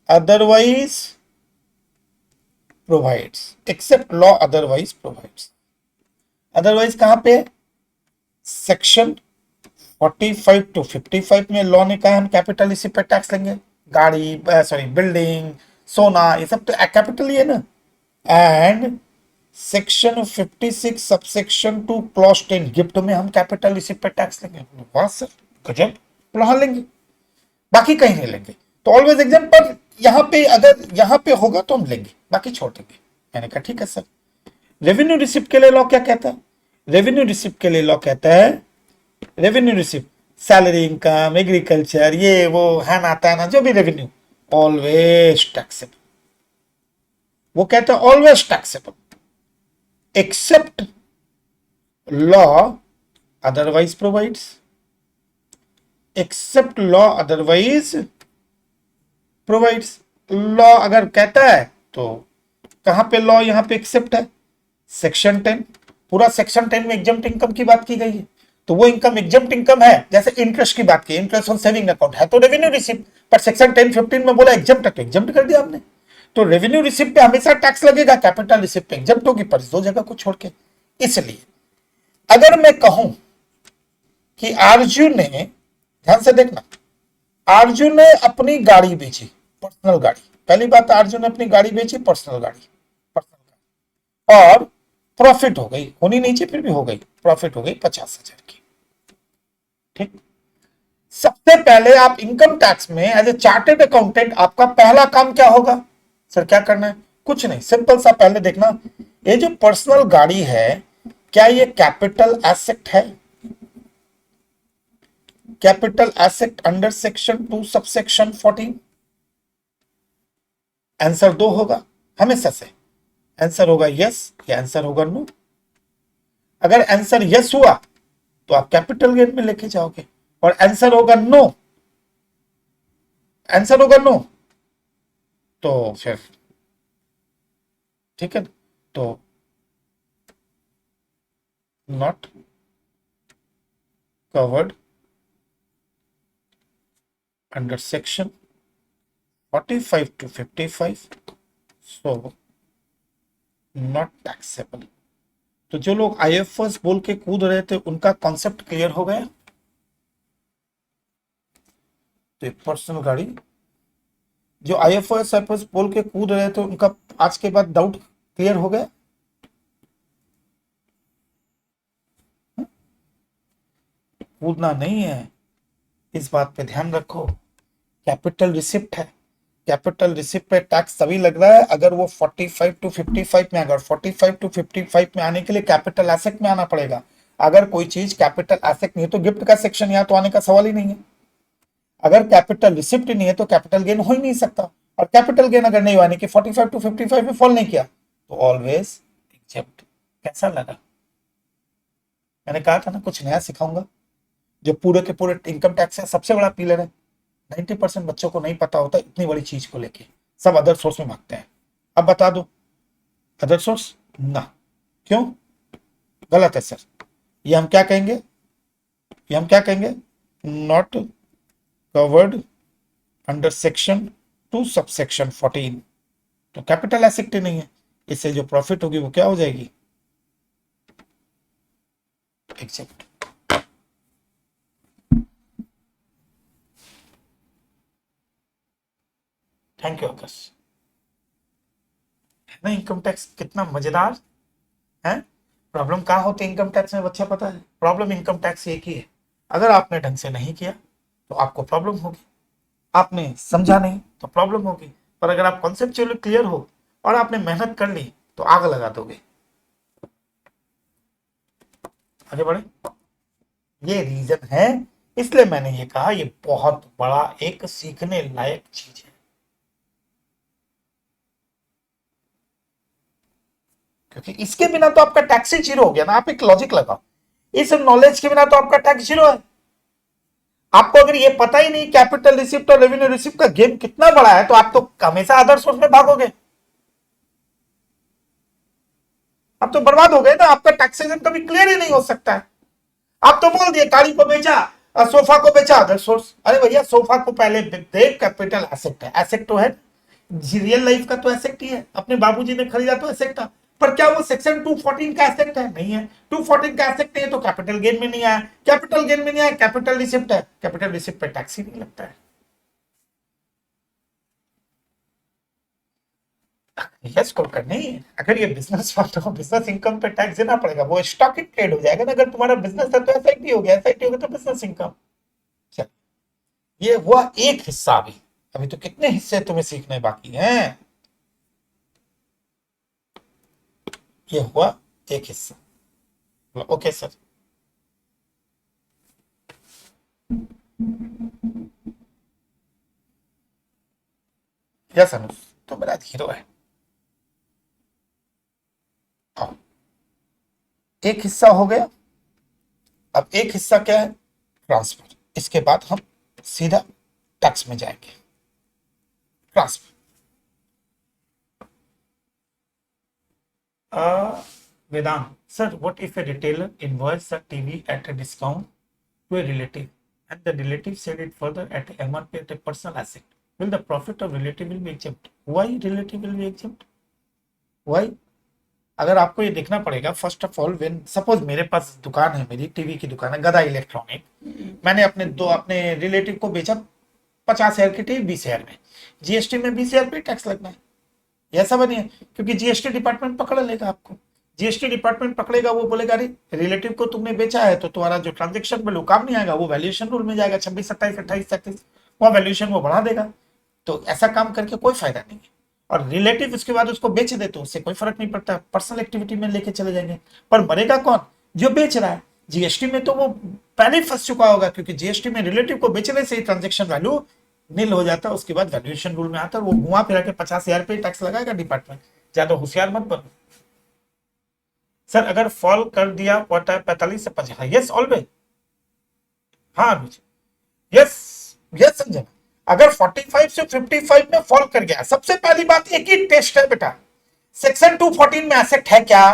[SPEAKER 1] otherwise provides, except law otherwise provides. Otherwise कहां पे, सेक्शन 45 to 55 में लॉ ने कहा हम कैपिटल रिसिप्ट पे टैक्स लेंगे, गाड़ी सॉरी बिल्डिंग सोना ये सब तो कैपिटल ही है ना। And section 56 subsection 2 clause 10 gift में हम कैपिटल रिसिप्ट पे टैक्स लेंगे। वाह सर गजब, वहां लेंगे, बाकी कहीं नहीं लेंगे। तो ऑलवेज एग्जाम पर यहाँ पे अगर यहाँ पे होगा तो हम लेंगे, बाकी छोड़ देंगे। मैंने कहा ठीक है सर। रेवेन्यू रिसिप्ट के लिए लॉ क्या कहता है, रेवेन्यू रिसिप्ट के लिए लॉ कहता है revenue receipt salary income agriculture ये वो है ना आता है ना जो भी रेवेन्यू ऑलवेज टैक्सेबल, वो कहता है always taxable except law otherwise provides, except law otherwise provides. Law अगर कहता है तो कहां पे लॉ, यहां पे एक्सेप्ट है, सेक्शन 10, पूरा सेक्शन 10 में एग्जम्प्ट इनकम की बात की गई है, तो वो इनकम एग्जम्प्ट इनकम है। जैसे इंटरेस्ट की बात की, इंटरेस्ट ऑन सेविंग अकाउंट है तो रेवेन्यू रिसिप्ट, पर सेक्शन 10-15 में बोला एग्जम्प्ट है तो एग्जम्प्ट कर दिया हमने। तो रेवेन्यू रिसिप्ट पे हमेशा टैक्स लगेगा, कैपिटल रिसिप्ट पे एग्जम्प्ट होगी, पर इस दो जगह को छोड़ के। इसलिए अगर मैं कहूं कि आरजू ने, ध्यान से देखना, आरजू ने अपनी गाड़ी बेची, पर्सनल गाड़ी, पहली बात आरजू ने अपनी गाड़ी बेची पर्सनल गाड़ी, और प्रॉफिट हो गई, होनी नहीं चाहिए फिर भी हो गई, प्रॉफिट हो गई 50,000 की। ठीक, सबसे पहले आप इनकम टैक्स में एज ए चार्टेड अकाउंटेंट आपका पहला काम क्या होगा? सर क्या करना है? कुछ नहीं, सिंपल सा पहले देखना, ये जो पर्सनल गाड़ी है क्या ये कैपिटल एसेट है? Capital asset under section 2 subsection 14? Answer 2 होगा हमेशा से, आंसर होगा यस या आंसर होगा नो। अगर आंसर यस हुआ तो आप कैपिटल गेन में लेके जाओगे, और आंसर होगा नो, आंसर होगा नो तो फिर ठीक है, तो not covered under section 45 to 55, so not taxable. तो जो लोग आईएफएस बोल के कूद रहे थे उनका कॉन्सेप्ट क्लियर हो गया। तो एक पर्सनल गाड़ी जो आईएफएस बोल के कूद रहे थे उनका आज के बाद डाउट क्लियर हो गया। कूदना नहीं है, इस बात पे ध्यान रखो। कैपिटल रिसिप्ट है, कैपिटल रिसिप्ट पे टैक्स तभी लग रहा है अगर वो 45 to 55 में, अगर 45 to 55 में आने के लिए कैपिटल एसेट में आना पड़ेगा। अगर कोई चीज कैपिटल एसेट नहीं है तो गिफ्ट का सेक्शन यहाँ तो आने का सवाल ही नहीं है। अगर कैपिटल रिसिप्ट नहीं है तो कैपिटल गेन हो ही नहीं सकता, और कैपिटल गेन अगर नहीं हुआ कि 45 to 55 में फॉल नहीं किया तो ऑलवेज एक्सेप्ट। कैसा लगा? मैंने कहा था ना कुछ नया सिखाऊंगा। जो पूरे के पूरे इनकम टैक्स का सबसे बड़ा पिलर है, 90% बच्चों को नहीं पता होता इतनी बड़ी चीज को लेके, सब अदर सोर्स में भागते हैं। अब बता दो अदर सोर्स ना, क्यों? गलत है सर। ये हम क्या कहेंगे? ये हम क्या कहेंगे? Not covered under section 2 subsection 14। तो कैपिटल एसेट नहीं है, इससे जो प्रॉफिट होगी वो क्या हो जाएगी? एक्सेप्ट। थैंक यू आकाश। है ना इनकम टैक्स कितना मजेदार है? प्रॉब्लम कहाँ होती है इनकम टैक्स में बच्चा पता है? प्रॉब्लम इनकम टैक्स एक ही है, अगर आपने ढंग से नहीं किया तो आपको प्रॉब्लम होगी, आपने समझा नहीं तो प्रॉब्लम होगी, पर अगर आप कॉन्सेप्चुअली क्लियर हो और आपने मेहनत कर ली तो आग लगा दोगे। आगे बढ़े, ये रीजन है, इसलिए मैंने ये कहा ये बहुत बड़ा एक सीखने लायक चीज है। क्योंकि इसके बिना तो आपका टैक्स ही जीरो हो गया ना। आप एक लॉजिक लगाओ, इस नॉलेज के बिना तो आपका टैक्स जीरो है। आपको अगर ये पता ही नहीं कैपिटल रिसिप्ट और रेवेन्यू रिसिप्ट का गेम कितना बड़ा है तो आप तो हमेशा अदर सोर्स में भागोगे, आप तो बर्बाद हो गए ना। आपका टैक्सेशन कभी क्लियर ही नहीं हो सकता है। आप तो बोल दिए गाड़ी को बेचा, सोफा को बेचा, अदर सोर्स। अरे भैया सोफा को पहले देख, कैपिटल एसेट है, एसेट तो है, रियल लाइफ का तो एसेट ही है, अपने बाबूजी ने खरीदा तो एसेट था, पर क्या वो सेक्शन 214 का एसेट है? नहीं है। 214 का एसेट नहीं है तो कैपिटल गेन में नहीं आया, कैपिटल गेन में नहीं आया, कैपिटल रिसिप्ट है, कैपिटल रिसिप्ट पे टैक्स ही नहीं लगता है। यस को करना ही है। अगर ये बिजनेस हुआ तो बिजनेस इनकम पे टैक्स देना पड़ेगा, वो स्टॉक ही ट्रेड हो जाएगा ना। अगर तुम्हारा बिजनेस है तो एसआईटी हो गया, एसआईटी हो गया तो बिजनेस इनकम। चल ये हुआ एक हिस्सा, अभी अभी तो कितने हिस्से तुम्हें सीखने बाकी हैं। ये हुआ एक हिस्सा। ओके सर, यस अनुज तो मेरा हीरो है। आओ, एक हिस्सा हो गया। अब एक हिस्सा क्या है? ट्रांसफर। इसके बाद हम सीधा टैक्स में जाएंगे। Transfer, Vedant sir, what if a retailer invoice a TV at a discount to a relative and the relative sell it further at MRP at a personal asset, will the profit of relative will be exempt? Why relative will be exempt? Why? अगर आपको ये देखना पड़ेगा, first of all when suppose मेरे पास दुकान है, मेरी टीवी की दुकान है गदा इलेक्ट्रॉनिक, मैंने अपने रिलेटिव को बेचा 50,000 की टीवी 20,000 में, जीएसटी में 20,000 पे टैक्स लगना है। ऐसा बनी है क्योंकि जीएसटी डिपार्टमेंट पकड़ लेगा आपको। जीएसटी डिपार्टमेंट पकड़ेगा, वो बोलेगा अरे रिलेटिव को तुमने बेचा है तो तुम्हारा जो ट्रांजेक्शन वैल्यू काम नहीं आएगा, वो वैल्यूएशन रूल में जाएगा 26, 27, 28, 37, वो वैल्यूएशन वो बढ़ा देगा। तो ऐसा काम करके कोई फायदा नहीं है। और रिलेटिव उसके बाद उसको बेच दे तो उससे कोई फर्क नहीं पड़ता, पर्सनल एक्टिविटी में लेके चले जाएंगे। पर मरेगा कौन? जो बेच रहा है। जीएसटी में तो वो पहले ही फंस चुका होगा, क्योंकि जीएसटी में रिलेटिव को बेचने से ही ट्रांजेक्शन वैल्यू नील हो जाता है। उसके बाद वैल्यूएशन रूल में आता है, वो घुमा फिरा के 50,000 पे टैक्स लगाएगा डिपार्टमेंट। ज्यादा होशियार मत बनो सर। अगर फॉल कर दिया क्वार्टर 45 से 50, यस ऑलवेज। हाँ अनुज, यस यस संजय। अगर 45 से 55 में फॉल कर गया, सबसे पहली बात एक ही टेस्ट है बेटा, सेक्शन 214 में एसेट है क्या?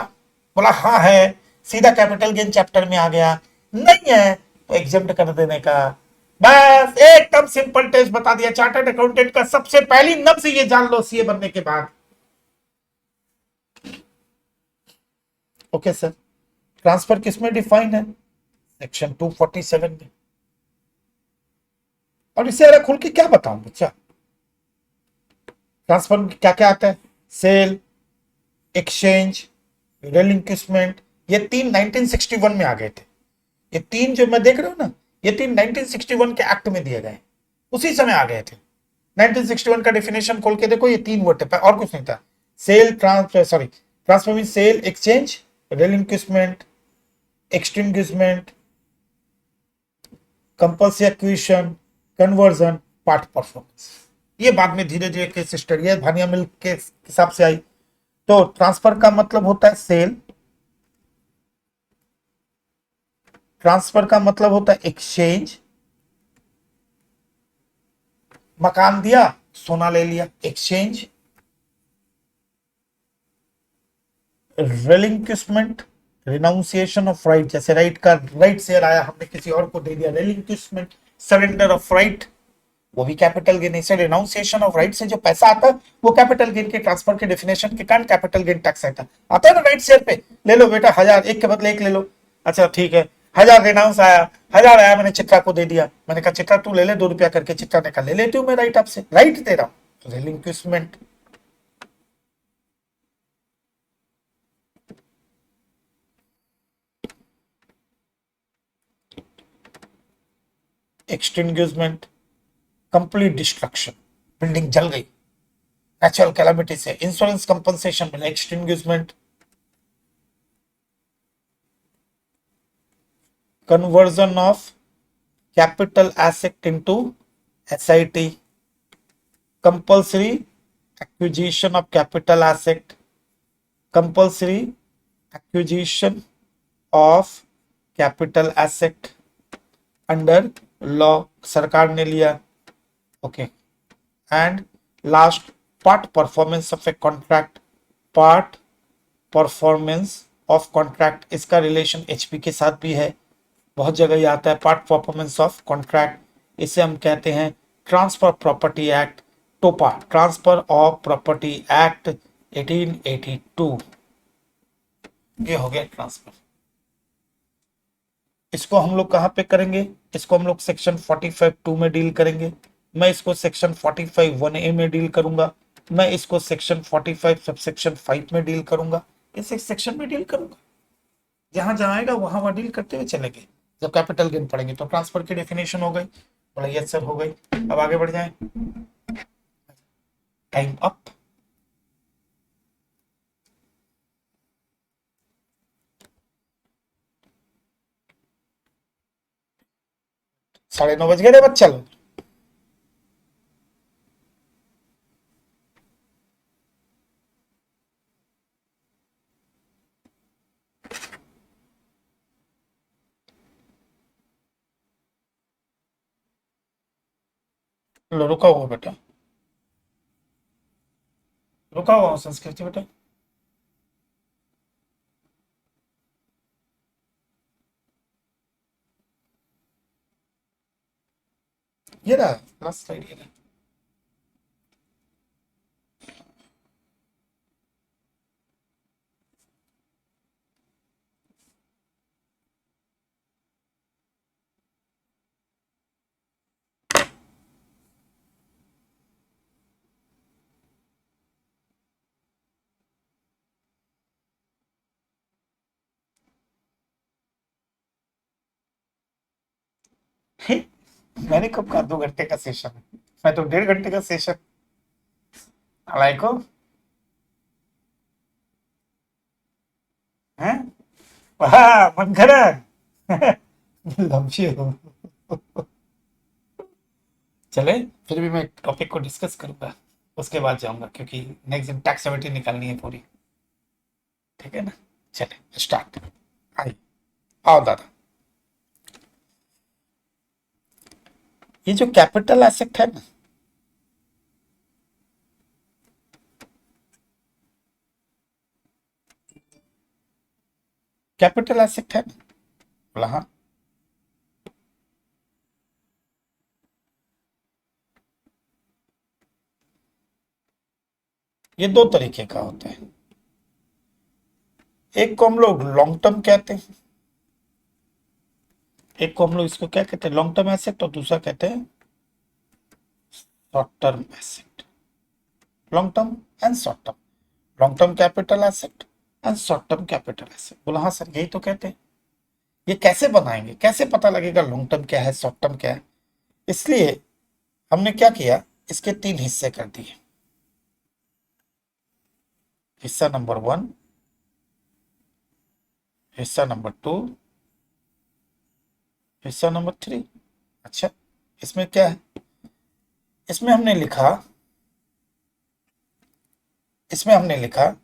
[SPEAKER 1] बोला हाँ है, सीधा कैपिटल गेन चैप्टर में आ गया। नहीं है तो एग्जेम्प्ट कर देने का। बस एकदम सिंपल टेस्ट बता दिया चार्टर्ड अकाउंटेंट का। सबसे पहली नब्ज ये जान लो सीए बनने के बाद। Okay sir. ट्रांसफर किसमें डिफाइन है? सेक्शन 247 में। और इसे अरे खुल के क्या बताऊं बच्चा, ट्रांसफर में क्या क्या आता है? सेल, एक्सचेंज, रेलिंक्विशमेंट, ये तीन 1961 में आ गए थे। ये तीन जो मैं देख रहा हूं ना, ये तीन 1961 के एक्ट में दिए गए, उसी समय आ गए थे। 1961 का डेफिनेशन खोल के देखो, ये तीन वर्ड है और कुछ नहीं था। Sale, transfer, sorry transfer mean sale, exchange, relinquishment, extinguishment, compulsory acquisition, conversion, part performance. ये बाद में धीरे धीरे केस स्टडी है, भानिया मिल के हिसाब से आई। तो ट्रांसफर का मतलब होता है सेल, ट्रांसफर का मतलब होता है एक्सचेंज, मकान दिया सोना ले लिया, exchange. Relinquishment, renunciation of right, जैसे राइट का राइट शेयर आया हमने किसी और को दे दिया, रेलिंक्विशमेंट, सरेंडर ऑफ राइट, वो भी कैपिटल गेन। इसे रिनाउंसिएशन ऑफ राइट से जो पैसा आता है वो कैपिटल गेन के ट्रांसफर के डेफिनेशन के कारण कैपिटल गेन टैक्स आता है ना राइट शेयर पे। ले लो बेटा 1000, एक के बदले एक ले लो। अच्छा ठीक है, 1000 रिनाउंस आया, 1000 आया, मैंने चित्रा को दे दिया। मैंने कहा चित्रा तू ले ले 2 रुपया करके। चित्रा ने कहा ले लेती हूँ मैं राइट आपसे, राइट दे रहा हूँ, रिलिंक्विशमेंट। एक्सटिंग्विशमेंट, कंप्लीट डिस्ट्रक्शन, बिल्डिंग जल गई नेचुरल कैलामिटी से, इंश्योरेंस कंपनसेशन मिला, extinguishment. Conversion of capital asset into SIT, compulsory acquisition of capital asset, compulsory acquisition of capital asset under law, सरकार ने लिया। Okay. And last, part performance of a contract, part performance of contract, इसका रिलेशन एचपी के साथ भी है, बहुत जगह ही आता है। पार्ट परफॉर्मेंस ऑफ कॉन्ट्रैक्ट, इसे हम कहते हैं ट्रांसफर प्रॉपर्टी एक्ट, टोपा, ट्रांसफर ऑफ प्रॉपर्टी एक्ट 1882। ये हो गया ट्रांसफर। इसको हम लोग कहां पे करेंगे? इसको हम लोग सेक्शन 45(2) में डील करेंगे। मैं इसको सेक्शन 45(1)(a) में डील करूंगा। मैं इसको सेक्शन 45 सबसेक्शन 5 में डील करूंगा। इसे सेक्शन में डील करूंगा, जहां जहां आएगा वहां वहां डील करते हुए चलेंगे। जब कैपिटल गेन पढ़ेंगे तो ट्रांसफर की डेफिनेशन हो गई, बोला यस सर हो गई। अब आगे बढ़ जाएं। Time up. साढ़े 9 बज गए रे बच्चा लोग। लो रुका हुआ बेटा, रुका हुआ हूँ संस्कृति बेटा। ये रहा लास्ट स्लाइड, ये रहा। मैंने कब कहा 2 घंटे का सेशन? मैं तो 1.5 घंटे का सेशन को है। वाह मनखरन। Love you. चले, फिर भी मैं टॉपिक को डिस्कस करूंगा, उसके बाद जाऊंगा क्योंकि नेक्स्ट दिन टैक्स सेवेंटी निकालनी है पूरी। ठीक है ना? चले स्टार्ट। आई, आओ दादा। ये जो कैपिटल एसेट है ना, कैपिटल एसेट है ना, बोला हाँ। ये 2 तरीके का होता है। एक को हम लोग लॉन्ग टर्म कहते हैं, एक को हम लोग इसको क्या कहते हैं, लॉन्ग टर्म एसेट, और दूसरा कहते हैं short term asset. Long term and short term, long term capital asset and short term capital asset. बोला हाँ सर, यही तो कहते हैं। ये कैसे बनाएंगे, कैसे पता लगेगा लॉन्ग टर्म क्या है, शॉर्ट टर्म क्या है? इसलिए हमने क्या किया, इसके 3 हिस्से कर दिए। हिस्सा नंबर 1, हिस्सा नंबर 2, हिस्सा नंबर 3। अच्छा, इसमें क्या है? इसमें हमने लिखा, इसमें हमने लिखा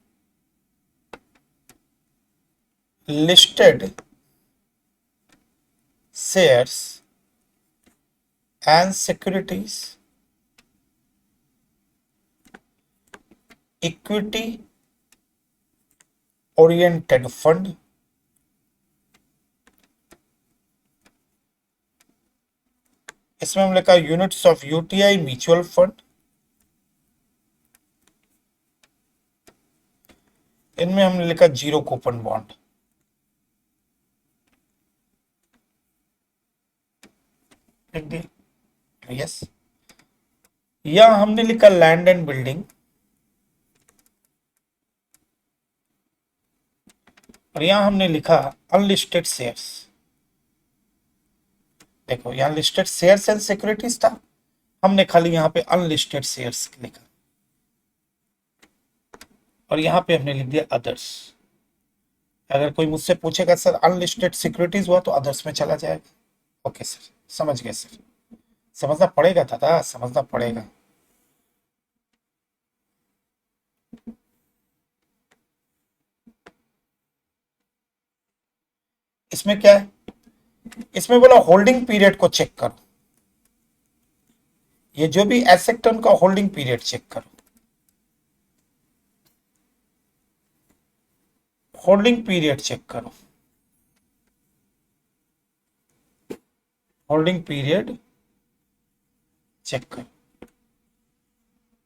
[SPEAKER 1] listed shares and securities, equity oriented fund, इसमें हमने लिखा units of UTI mutual fund, इनमें हमने लिखा जीरो कूपन बॉन्ड। लिख दिया, यस। यहां हमने लिखा लैंड एंड बिल्डिंग, और यहां हमने लिखा अनलिस्टेड शेयर्स। देखो यहां लिस्टेड शेयर्स एंड सिक्योरिटीज था, हमने खाली यहां पे अनलिस्टेड शेयर्स लिखा, और यहां पे हमने लिख दिया अदर्स। अगर कोई मुझसे पूछेगा सर अनलिस्टेड सिक्योरिटीज हुआ, तो अदर्स में चला जाएगा। ओके सर, समझ गए सर। समझना पड़ेगा दादा, समझना पड़ेगा। इसमें क्या है, इसमें बोला होल्डिंग पीरियड को चेक करो। ये जो भी एसेट है उनका होल्डिंग पीरियड चेक करो। होल्डिंग पीरियड चेक करो, होल्डिंग पीरियड चेक करो।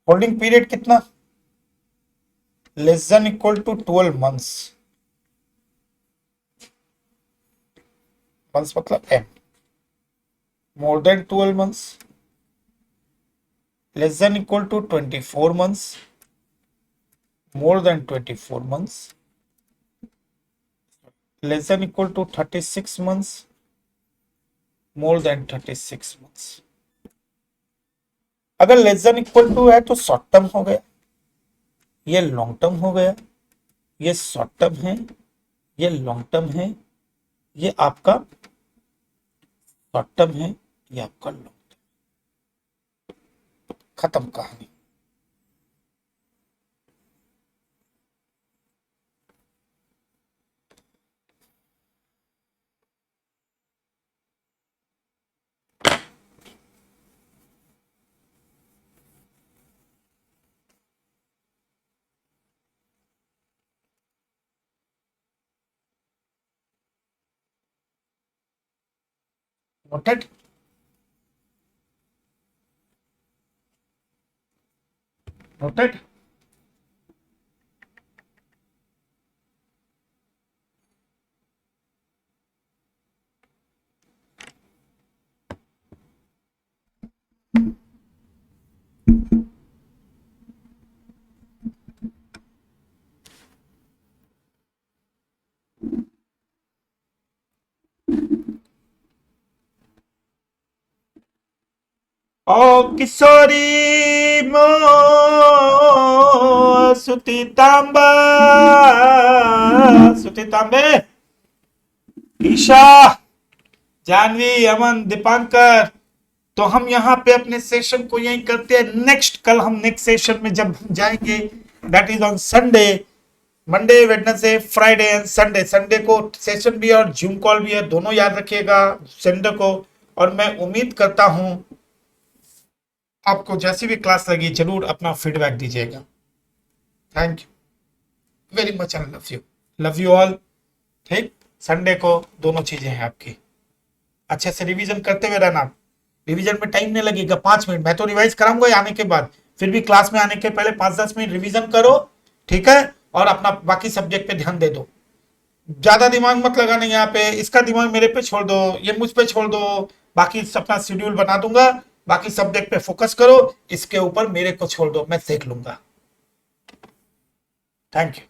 [SPEAKER 1] होल्डिंग पीरियड कितना? Less than equal to 12 months. Months मतलब M. More than 12 months, less than equal to 24 months, more than 24 months, less than equal to 36 months, more than 36 months। अगर लेस देन इक्वल टू है तो शॉर्ट टर्म हो गया, ये लॉन्ग टर्म हो गया, ये शॉर्ट टर्म है, ये लॉन्ग टर्म है, ये आपका शॉर्ट टर्म है, ये आपका लॉन्ग टर्म। खत्म कहानी। नोटेड? नोटेड? ओ किशोरी मो सुतीतांबा, सुतीतांबे, ईशा, जानवी, अमन, दीपांकर। तो हम यहाँ पे अपने सेशन को यही करते हैं। नेक्स्ट कल हम नेक्स्ट सेशन में जब जाएंगे, that is on Sunday, Monday, Wednesday, Friday and Sunday. Sunday को सेशन भी है और जूम कॉल भी है, दोनों याद रखिएगा संडे को। और मैं उम्मीद करता हूं आपको जैसी भी क्लास लगी जरूर अपना फीडबैक दीजिएगा। Thank you very much and love you all. ठीक, संडे को दोनों चीजें हैं आपकी। अच्छे से रिवीजन करते हुए रहना। रिवीजन में टाइम नहीं लगेगा, 5 मिनट। मैं तो रिवाइज कराऊंगा आने के बाद, फिर भी क्लास में आने के पहले 5-10 मिनट रिवीजन करो, ठीक है। और अपना बाकी सब्जेक्ट पे ध्यान दे दो। ज्यादा दिमाग मत लगाना यहाँ पे, इसका दिमाग मेरे पे छोड़ दो, ये मुझ पे छोड़ दो। बाकी अपना शेड्यूल बना दूंगा, बाकी सब्जेक्ट पे फोकस करो, इसके ऊपर मेरे को छोड़ दो, मैं देख लूंगा। Thank you.